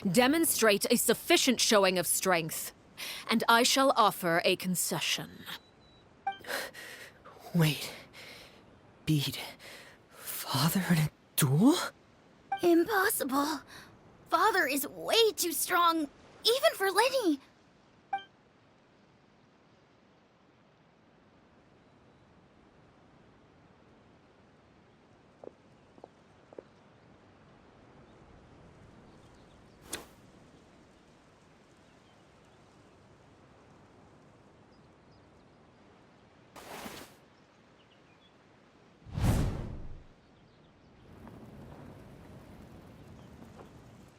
Demonstrate a sufficient showing of strength, and I shall offer a concession. Wait. Beat Father in a duel? Impossible. Father is way too strong, even for Linny.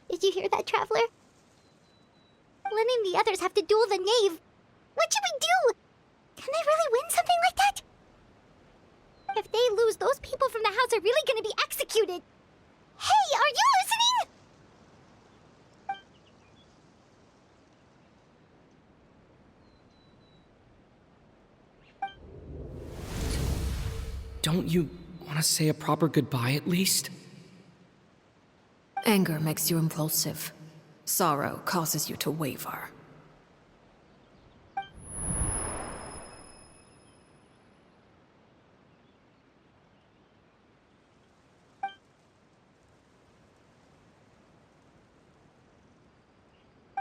Did you hear that, Traveler? Lenny and the others have to duel the knave. What should we do? Can they really win something like that? If they lose, those people from the house are really gonna be executed. Hey, are you listening? Don't you want to say a proper goodbye at least? Anger makes you impulsive. Sorrow causes you to waver.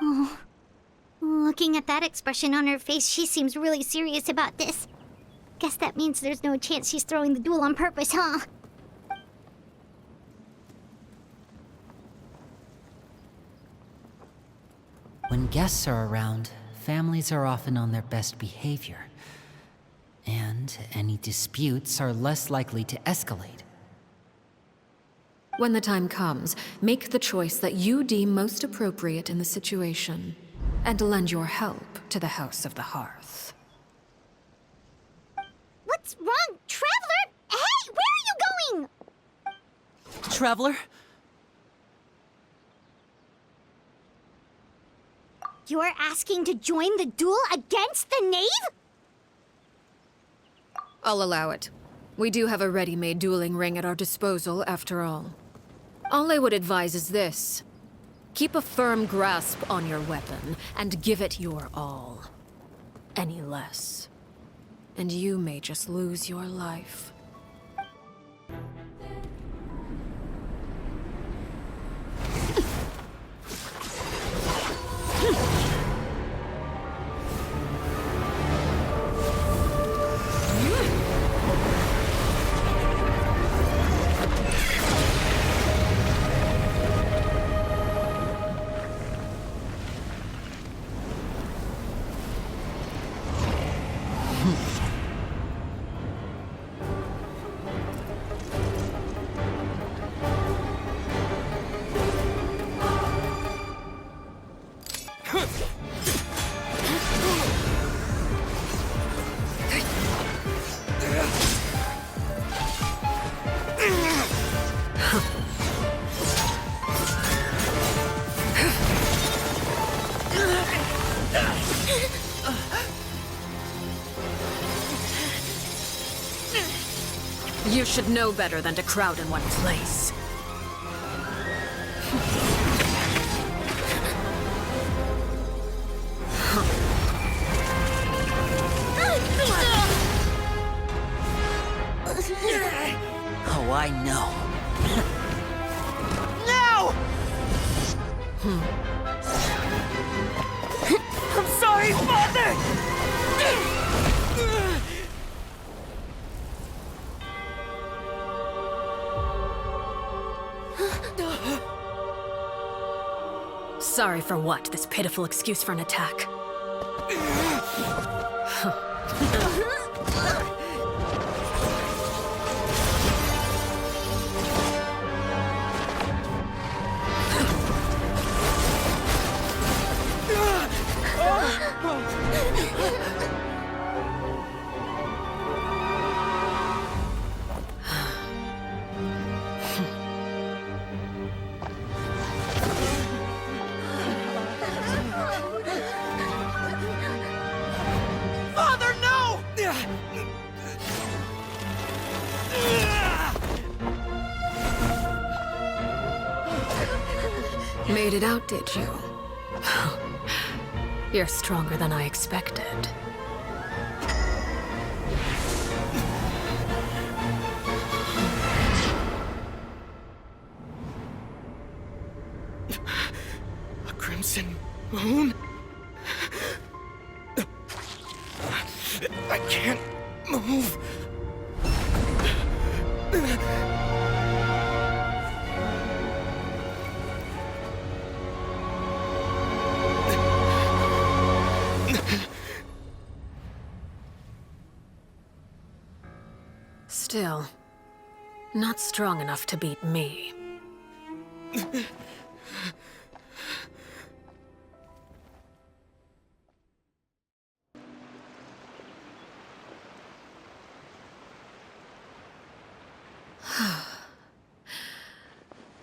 Oh, looking at that expression on her face, she seems really serious about this. Guess that means there's no chance she's throwing the duel on purpose, huh? When guests are around, families are often on their best behavior. And any disputes are less likely to escalate. When the time comes, make the choice that you deem most appropriate in the situation, and lend your help to the House of the Hearth. What's wrong, Traveler? Hey, where are you going? Traveler? You're asking to join the duel against the knave? I'll allow it. We do have a ready-made dueling ring at our disposal, after all. All I would advise is this. Keep a firm grasp on your weapon, and give it your all. Any less, and you may just lose your life. You should know better than to crowd in one place. Oh, I know. No! I'm sorry, Father! Sorry for what? This pitiful excuse for an attack? Father, no! Made it out, did you? You're stronger than I expected. A crimson moon? I can't move. Still, not strong enough to beat me.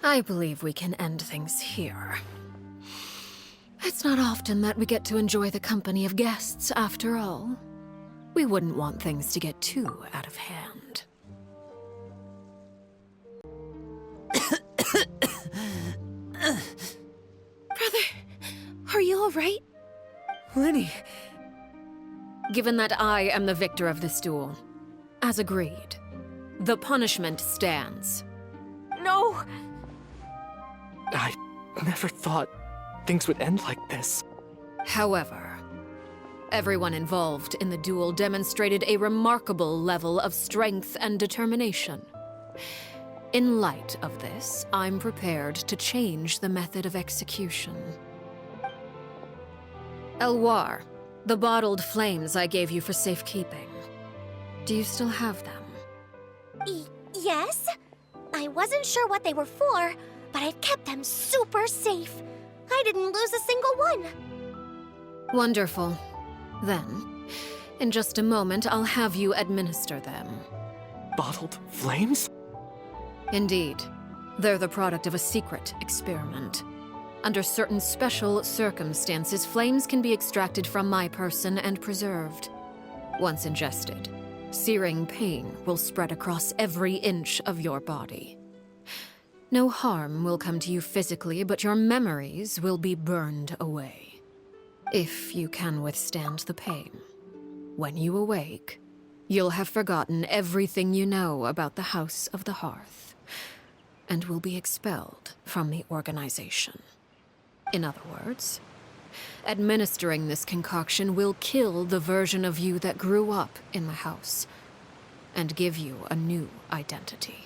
I believe we can end things here. It's not often that we get to enjoy the company of guests, after all. We wouldn't want things to get too out of hand. Brother, are you alright? Lenny! Given that I am the victor of this duel, as agreed, the punishment stands. No! I never thought things would end like this. However, everyone involved in the duel demonstrated a remarkable level of strength and determination. In light of this, I'm prepared to change the method of execution. Elwar, the bottled flames I gave you for safekeeping. Do you still have them? Yes? I wasn't sure what they were for, but I've kept them super safe. I didn't lose a single one. Wonderful. Then, in just a moment, I'll have you administer them. Bottled flames? Indeed. They're the product of a secret experiment. Under certain special circumstances, flames can be extracted from my person and preserved. Once ingested, searing pain will spread across every inch of your body. No harm will come to you physically, but your memories will be burned away. If you can withstand the pain. When you awake, you'll have forgotten everything you know about the House of the Hearth, and will be expelled from the organization. In other words, administering this concoction will kill the version of you that grew up in the house, and give you a new identity.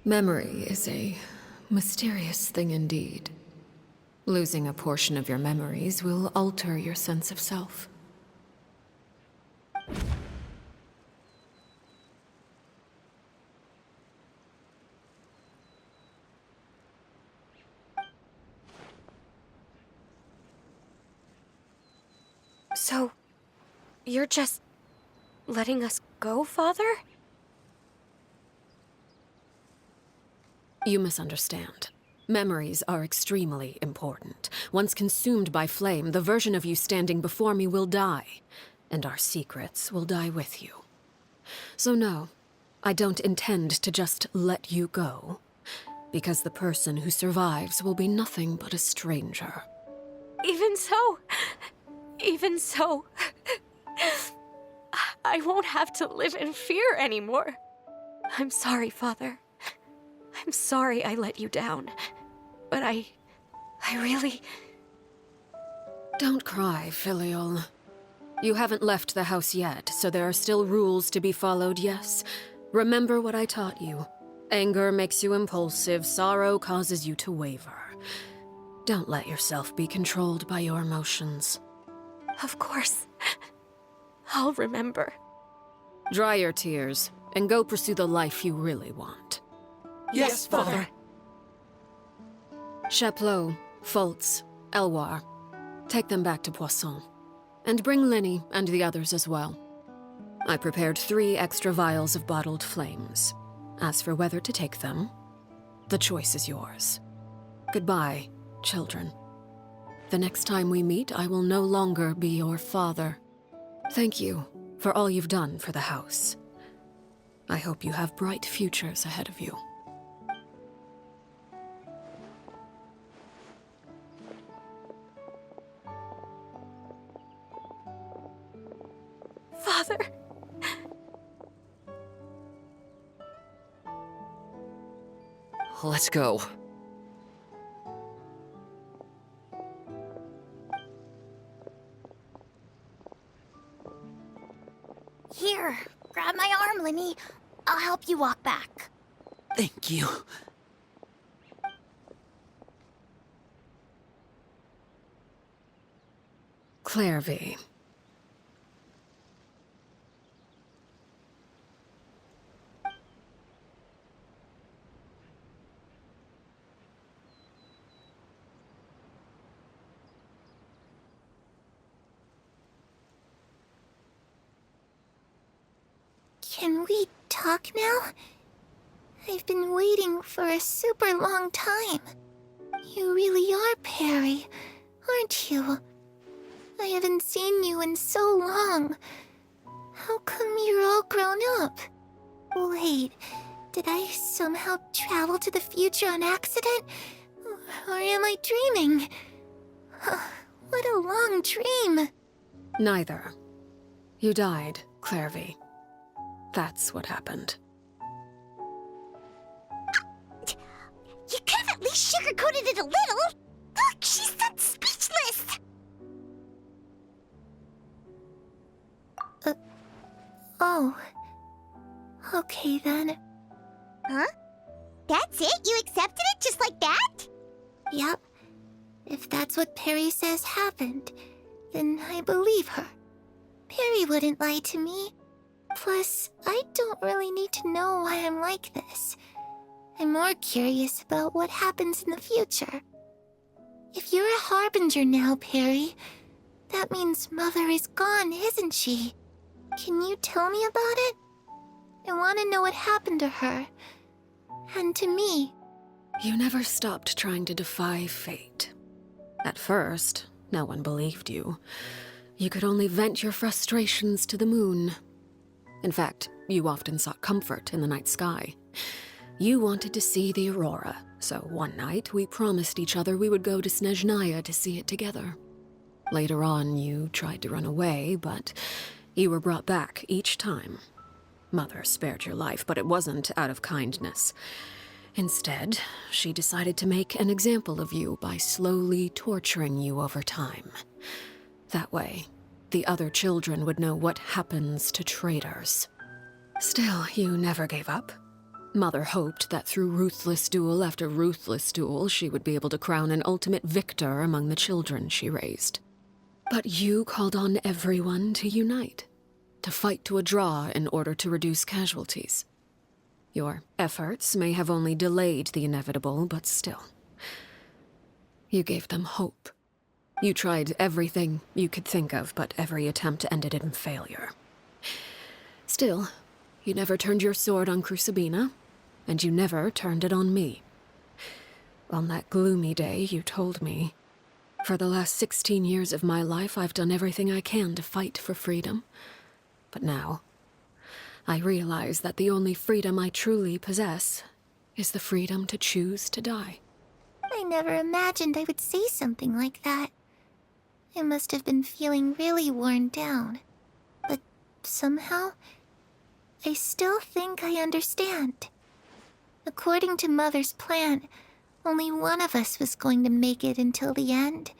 Memory is a mysterious thing indeed. Losing a portion of your memories will alter your sense of self. So, you're just letting us go, Father? You misunderstand. Memories are extremely important. Once consumed by flame, the version of you standing before me will die, and our secrets will die with you. So no, I don't intend to just let you go, because the person who survives will be nothing but a stranger. Even so, I won't have to live in fear anymore. I'm sorry, Father. I'm sorry I let you down. But I really... Don't cry, Filial. You haven't left the house yet, so there are still rules to be followed, yes? Remember what I taught you. Anger makes you impulsive, sorrow causes you to waver. Don't let yourself be controlled by your emotions. Of course. I'll remember. Dry your tears, and go pursue the life you really want. Yes, Father. Chaplot, Foltz, Elwar, take them back to Poisson. And bring Linny and the others as well. I prepared 3 extra vials of bottled flames. As for whether to take them, the choice is yours. Goodbye, children. The next time we meet, I will no longer be your father. Thank you for all you've done for the house. I hope you have bright futures ahead of you. Father. Let's go. Here, grab my arm, Linny. I'll help you walk back. Thank you. Clairvy. Can we talk now? I've been waiting for a super long time. You really are Perry, aren't you? I haven't seen you in so long. How come you're all grown up? Wait, did I somehow travel to the future on accident? Or am I dreaming? What a long dream. Neither. You died, Clairvy. That's what happened. You could have at least sugarcoated it a little. Look, she's done speechless. Oh. Okay then. Huh? That's it? You accepted it just like that? Yep. If that's what Perry says happened, then I believe her. Perry wouldn't lie to me. Plus, I don't really need to know why I'm like this. I'm more curious about what happens in the future. If you're a harbinger now, Perry, that means Mother is gone, isn't she? Can you tell me about it? I want to know what happened to her. And to me. You never stopped trying to defy fate. At first, no one believed you. You could only vent your frustrations to the moon. In fact, you often sought comfort in the night sky. You wanted to see the aurora, so one night we promised each other we would go to Snezhnaya to see it together. Later on, you tried to run away, but you were brought back each time. Mother spared your life, but it wasn't out of kindness. Instead, she decided to make an example of you by slowly torturing you over time. That way, the other children would know what happens to traitors. Still, you never gave up. Mother hoped that through ruthless duel after ruthless duel, she would be able to crown an ultimate victor among the children she raised. But you called on everyone to unite, to fight to a draw in order to reduce casualties. Your efforts may have only delayed the inevitable, but still. You gave them hope. You tried everything you could think of, but every attempt ended in failure. Still, you never turned your sword on Crucibina, and you never turned it on me. On that gloomy day, you told me, "For the last 16 years of my life, I've done everything I can to fight for freedom. But now, I realize that the only freedom I truly possess is the freedom to choose to die." I never imagined I would say something like that. I must have been feeling really worn down. But somehow, I still think I understand. According to Mother's plan, only one of us was going to make it until the end.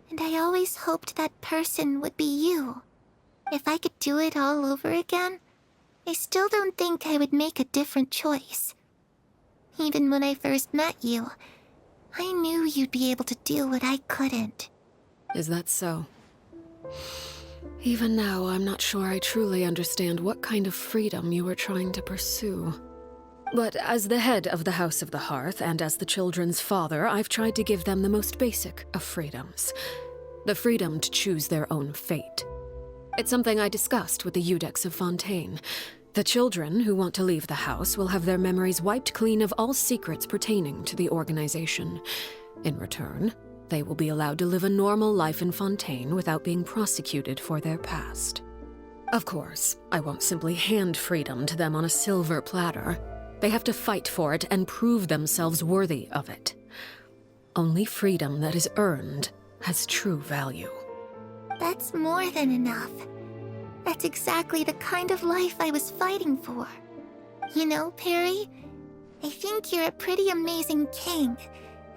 And I always hoped that person would be you. If I could do it all over again, I still don't think I would make a different choice. Even when I first met you, I knew you'd be able to do what I couldn't. Is that so? Even now, I'm not sure I truly understand what kind of freedom you were trying to pursue. But as the head of the House of the Hearth, and as the children's father, I've tried to give them the most basic of freedoms. The freedom to choose their own fate. It's something I discussed with the Iudex of Fontaine. The children who want to leave the house will have their memories wiped clean of all secrets pertaining to the organization. In return, they will be allowed to live a normal life in Fontaine without being prosecuted for their past. Of course, I won't simply hand freedom to them on a silver platter. They have to fight for it and prove themselves worthy of it. Only freedom that is earned has true value. That's more than enough. That's exactly the kind of life I was fighting for. You know, Perry, I think you're a pretty amazing king,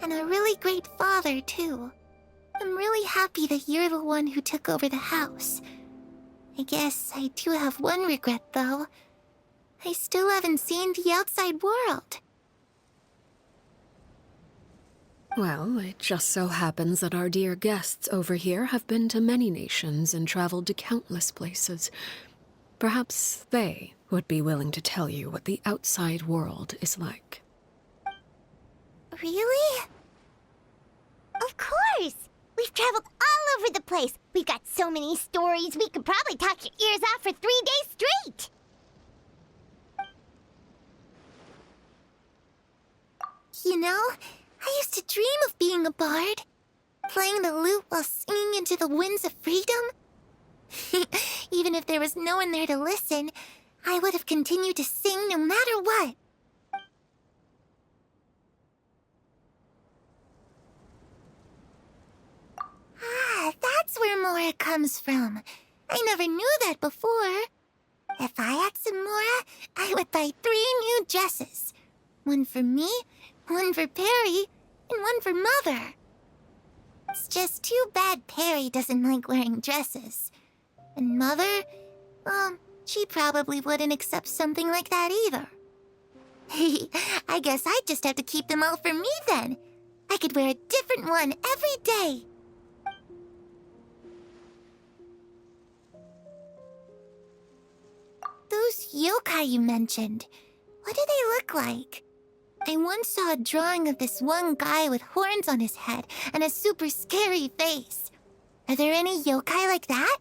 and a really great father, too. I'm really happy that you're the one who took over the house. I guess I do have one regret, though. I still haven't seen the outside world. Well, it just so happens that our dear guests over here have been to many nations and traveled to countless places. Perhaps they would be willing to tell you what the outside world is like. Really? Of course! We've traveled all over the place. We've got so many stories, we could probably talk your ears off for 3 days straight. You know, I used to dream of being a bard. Playing the lute while singing into the winds of freedom. Even if there was no one there to listen, I would have continued to sing no matter what. Ah, that's where Mora comes from. I never knew that before. If I had some Mora, I would buy 3 new dresses. One for me, one for Perry, and one for Mother. It's just too bad Perry doesn't like wearing dresses. And Mother, well, she probably wouldn't accept something like that either. I guess I'd just have to keep them all for me then. I could wear a different one every day. Those yokai you mentioned, what do they look like? I once saw a drawing of this one guy with horns on his head and a super scary face. Are there any yokai like that?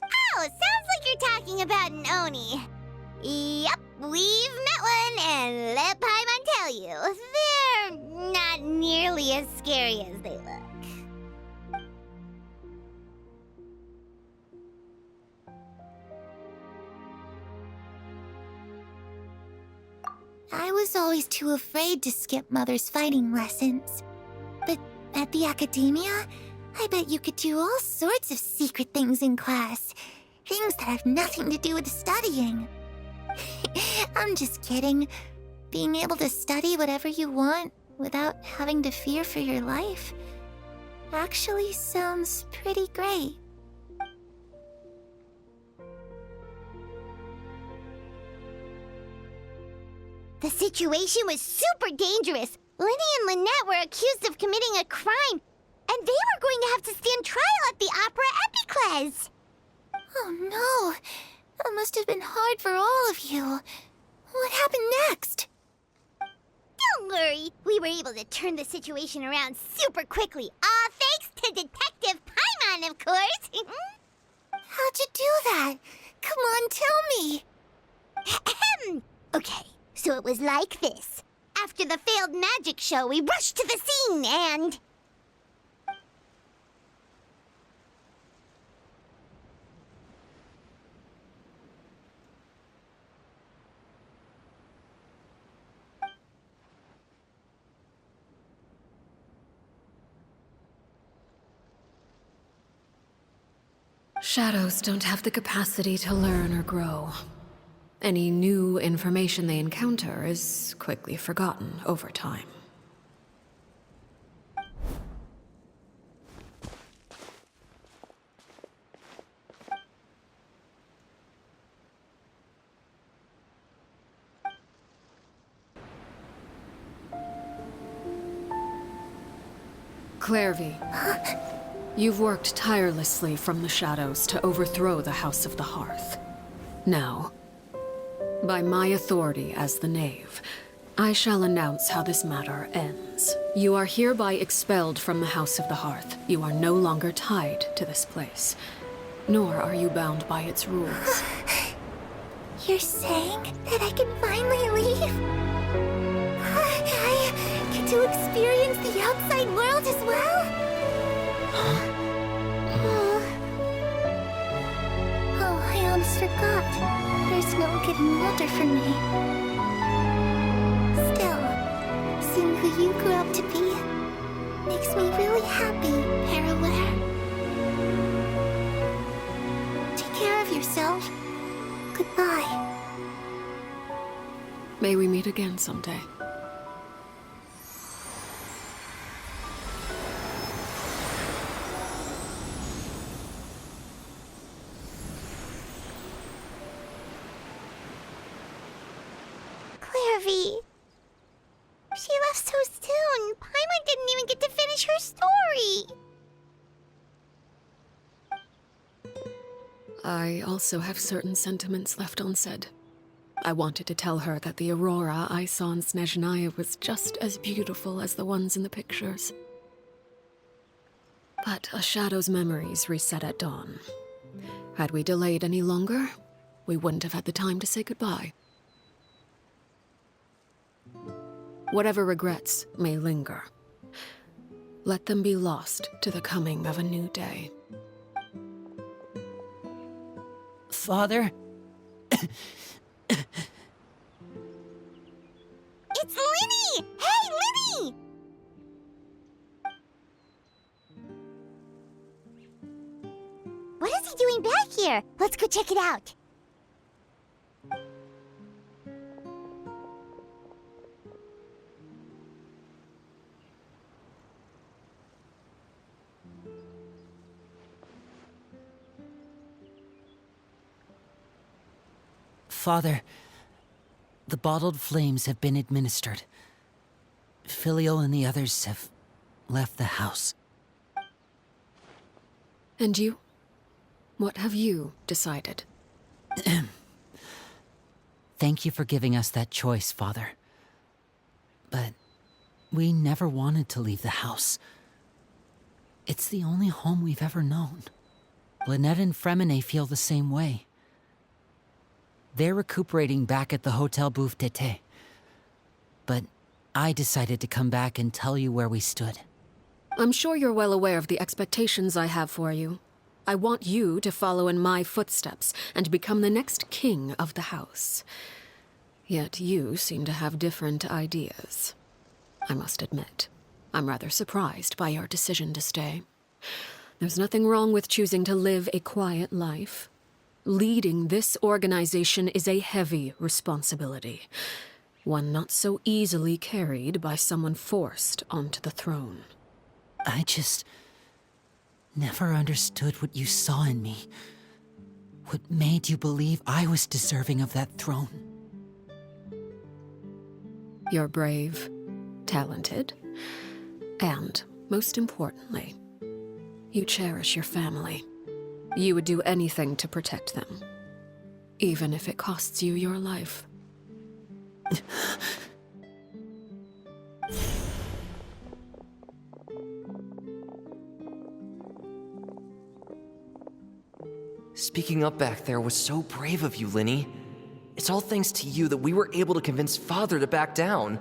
Oh, sounds like you're talking about an Oni. Yep, we've met one, and let Paimon tell you, they're not nearly as scary as they look. I was always too afraid to skip Mother's fighting lessons. But at the academia, I bet you could do all sorts of secret things in class. Things that have nothing to do with studying. I'm just kidding. Being able to study whatever you want without having to fear for your life actually sounds pretty great. The situation was super dangerous. Lenny and Lynette were accused of committing a crime, and they were going to have to stand trial at the Opera Epicles. Oh no, that must have been hard for all of you. What happened next? Don't worry, we were able to turn the situation around super quickly, all thanks to Detective Paimon, of course. How'd you do that? Come on, tell me. Okay, so it was like this. After the failed magic show, we rushed to the scene and... Shadows don't have the capacity to learn or grow. Any new information they encounter is quickly forgotten over time. Clairvy, you've worked tirelessly from the shadows to overthrow the House of the Hearth. Now, by my authority as the Knave, I shall announce how this matter ends. You are hereby expelled from the House of the Hearth. You are no longer tied to this place, nor are you bound by its rules. You're saying that I can finally leave? I get to experience the outside world as well? Oh, I almost forgot. There's no getting older for me. Still, seeing who you grew up to be makes me really happy, Parallel. Take care of yourself. Goodbye. May we meet again someday. Clairvy. She left so soon. Paimon didn't even get to finish her story. I also have certain sentiments left unsaid. I wanted to tell her that the aurora I saw in Snezhnaya was just as beautiful as the ones in the pictures. But a shadow's memories reset at dawn. Had we delayed any longer, we wouldn't have had the time to say goodbye. Whatever regrets may linger, let them be lost to the coming of a new day. Father? It's Linny! Hey, Linny! What is he doing back here? Let's go check it out. Father, the bottled flames have been administered. Filio and the others have left the house. And you? What have you decided? Thank you for giving us that choice, Father. But we never wanted to leave the house. It's the only home we've ever known. Lynette and Fremine feel the same way. They're recuperating back at the Hotel Bouffe d'été. But I decided to come back and tell you where we stood. I'm sure you're well aware of the expectations I have for you. I want you to follow in my footsteps and become the next king of the house. Yet you seem to have different ideas. I must admit, I'm rather surprised by your decision to stay. There's nothing wrong with choosing to live a quiet life. Leading this organization is a heavy responsibility, one not so easily carried by someone forced onto the throne. I just never understood what you saw in me. What made you believe I was deserving of that throne? You're brave, talented, and, most importantly, you cherish your family. You would do anything to protect them, even if it costs you your life. Speaking up back there was so brave of you, Linny. It's all thanks to you that we were able to convince Father to back down.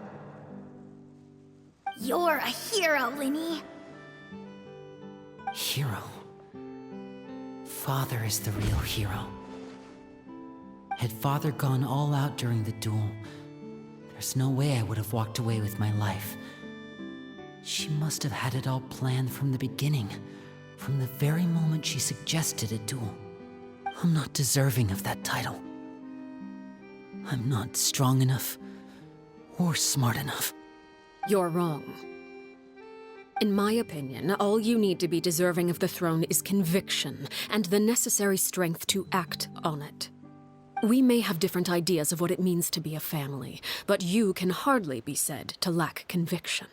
You're a hero, Linny. Hero? Father is the real hero. Had Father gone all out during the duel, there's no way I would have walked away with my life. She must have had it all planned from the beginning, from the very moment she suggested a duel. I'm not deserving of that title. I'm not strong enough or smart enough. You're wrong. In my opinion, all you need to be deserving of the throne is conviction and the necessary strength to act on it. We may have different ideas of what it means to be a family, but you can hardly be said to lack conviction.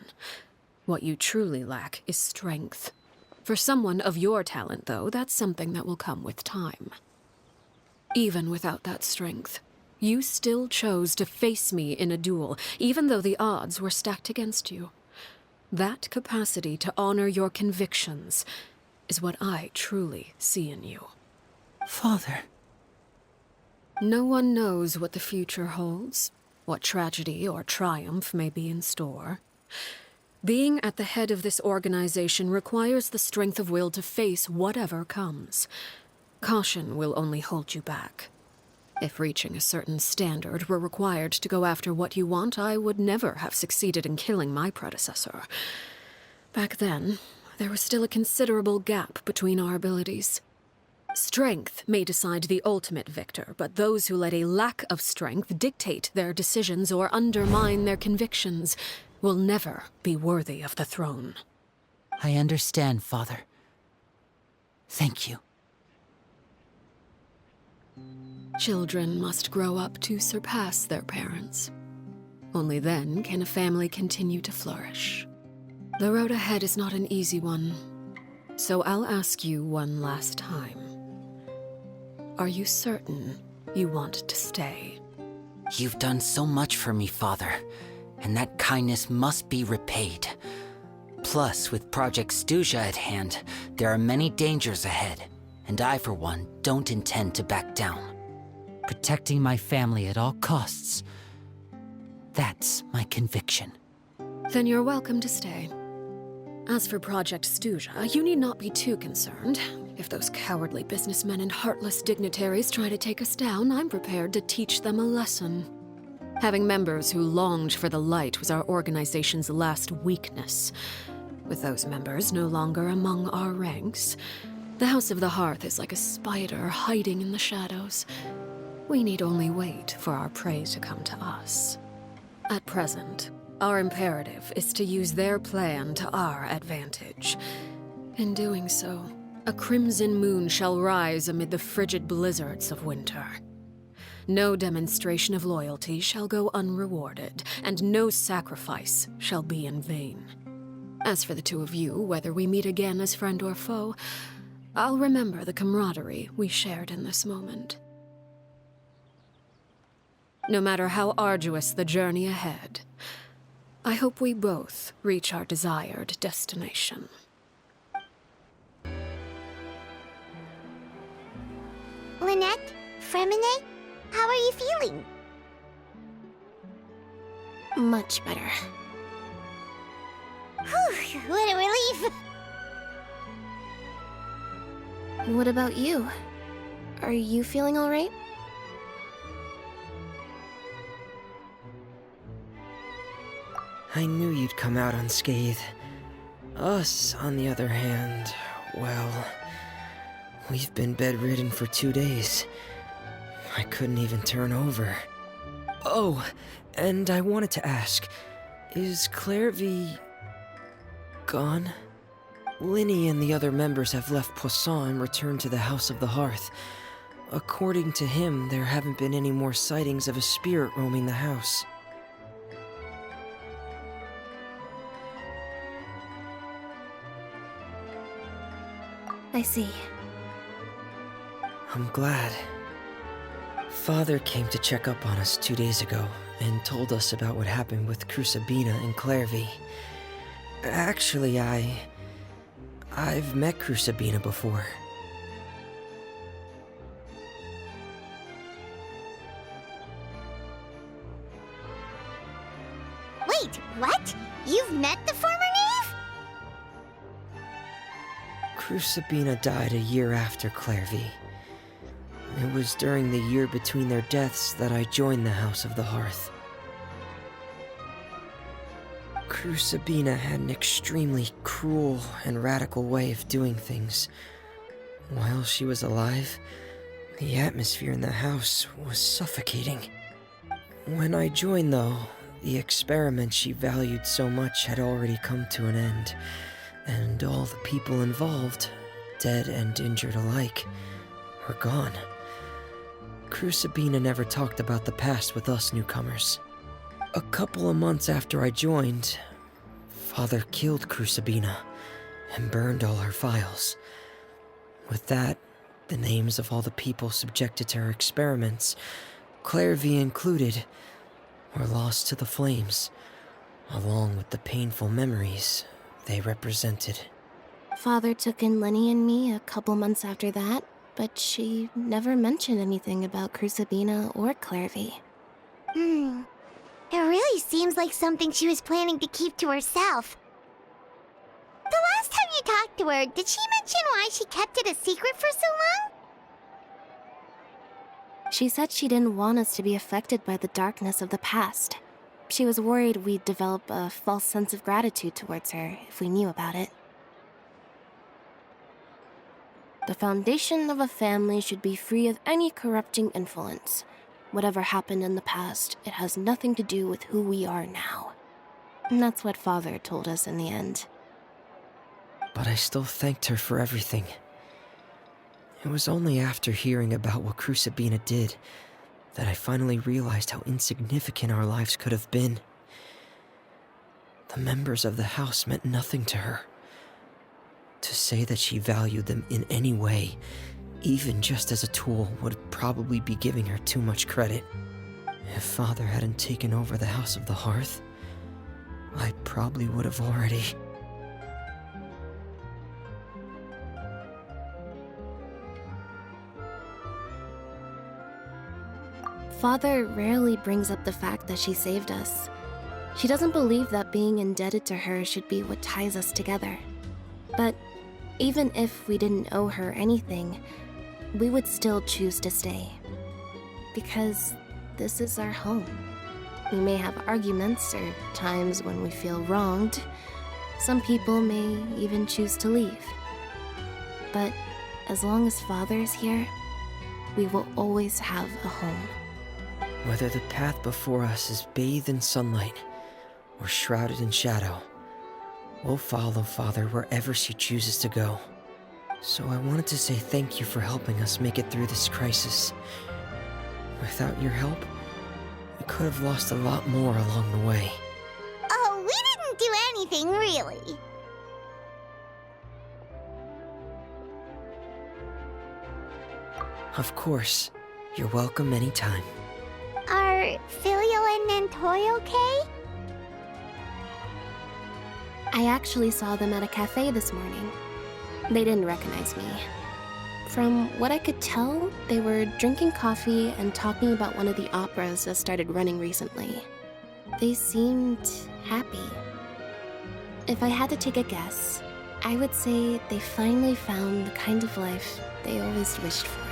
What you truly lack is strength. For someone of your talent, though, that's something that will come with time. Even without that strength, you still chose to face me in a duel, even though the odds were stacked against you. That capacity to honor your convictions is what I truly see in you. Father. No one knows what the future holds, what tragedy or triumph may be in store. Being at the head of this organization requires the strength of will to face whatever comes. Caution will only hold you back. If reaching a certain standard were required to go after what you want, I would never have succeeded in killing my predecessor. Back then, there was still a considerable gap between our abilities. Strength may decide the ultimate victor, but those who let a lack of strength dictate their decisions or undermine their convictions will never be worthy of the throne. I understand, Father. Thank you. Children must grow up to surpass their parents. Only then can a family continue to flourish. The road ahead is not an easy one, so I'll ask you one last time. Are you certain you want to stay? You've done so much for me, Father, and that kindness must be repaid. Plus, with Project Stuja at hand, there are many dangers ahead, and I, for one, don't intend to back down. Protecting my family at all costs. That's my conviction. Then you're welcome to stay. As for Project Stuja, you need not be too concerned. If those cowardly businessmen and heartless dignitaries try to take us down, I'm prepared to teach them a lesson. Having members who longed for the light was our organization's last weakness. With those members no longer among our ranks, the House of the Hearth is like a spider hiding in the shadows. We need only wait for our prey to come to us. At present, our imperative is to use their plan to our advantage. In doing so, a crimson moon shall rise amid the frigid blizzards of winter. No demonstration of loyalty shall go unrewarded, and no sacrifice shall be in vain. As for the two of you, whether we meet again as friend or foe, I'll remember the camaraderie we shared in this moment. No matter how arduous the journey ahead, I hope we both reach our desired destination. Lynette? Fremine? How are you feeling? Much better. Whew, what a relief! What about you? Are you feeling all right? I knew you'd come out unscathed. Us, on the other hand, well, we've been bedridden for 2 days. I couldn't even turn over. Oh, and I wanted to ask, is Clairvy gone? Linny and the other members have left Poisson and returned to the House of the Hearth. According to him, there haven't been any more sightings of a spirit roaming the house. I see. I'm glad. Father came to check up on us 2 days ago and told us about what happened with Crusabina and Clairvy. Actually, I've met Crusabina before. Wait, what? You've met the former knave? Crusabina died a year after Clairvy. It was during the year between their deaths that I joined the House of the Hearth. Crusabina had an extremely cruel and radical way of doing things. While she was alive, the atmosphere in the house was suffocating. When I joined, though, the experiment she valued so much had already come to an end, and all the people involved, dead and injured alike, were gone. Crusabina never talked about the past with us newcomers. A couple of months after I joined, Father killed Crusabina and burned all her files. With that, the names of all the people subjected to her experiments, Clairvy included, were lost to the flames, along with the painful memories they represented. Father took in Lenny and me a couple months after that, but she never mentioned anything about Crusabina or Clairvy. It really seems like something she was planning to keep to herself. The last time you talked to her, did she mention why she kept it a secret for so long? She said she didn't want us to be affected by the darkness of the past. She was worried we'd develop a false sense of gratitude towards her if we knew about it. The foundation of a family should be free of any corrupting influence. Whatever happened in the past, it has nothing to do with who we are now. And that's what Father told us in the end. But I still thanked her for everything. It was only after hearing about what Crusabina did that I finally realized how insignificant our lives could have been. The members of the house meant nothing to her. To say that she valued them in any way, even just as a tool, would probably be giving her too much credit. If Father hadn't taken over the House of the Hearth, I probably would have already... Father rarely brings up the fact that she saved us. She doesn't believe that being indebted to her should be what ties us together. But even if we didn't owe her anything, we would still choose to stay. Because this is our home. We may have arguments or times when we feel wronged. Some people may even choose to leave. But as long as Father is here, we will always have a home. Whether the path before us is bathed in sunlight or shrouded in shadow, we'll follow Father wherever she chooses to go. So I wanted to say thank you for helping us make it through this crisis. Without your help, we could have lost a lot more along the way. Oh, we didn't do anything, really. Of course. You're welcome anytime. Are Filial and Nantoy okay? I actually saw them at a cafe this morning. They didn't recognize me. From what I could tell, they were drinking coffee and talking about one of the operas that started running recently. They seemed happy. If I had to take a guess, I would say they finally found the kind of life they always wished for.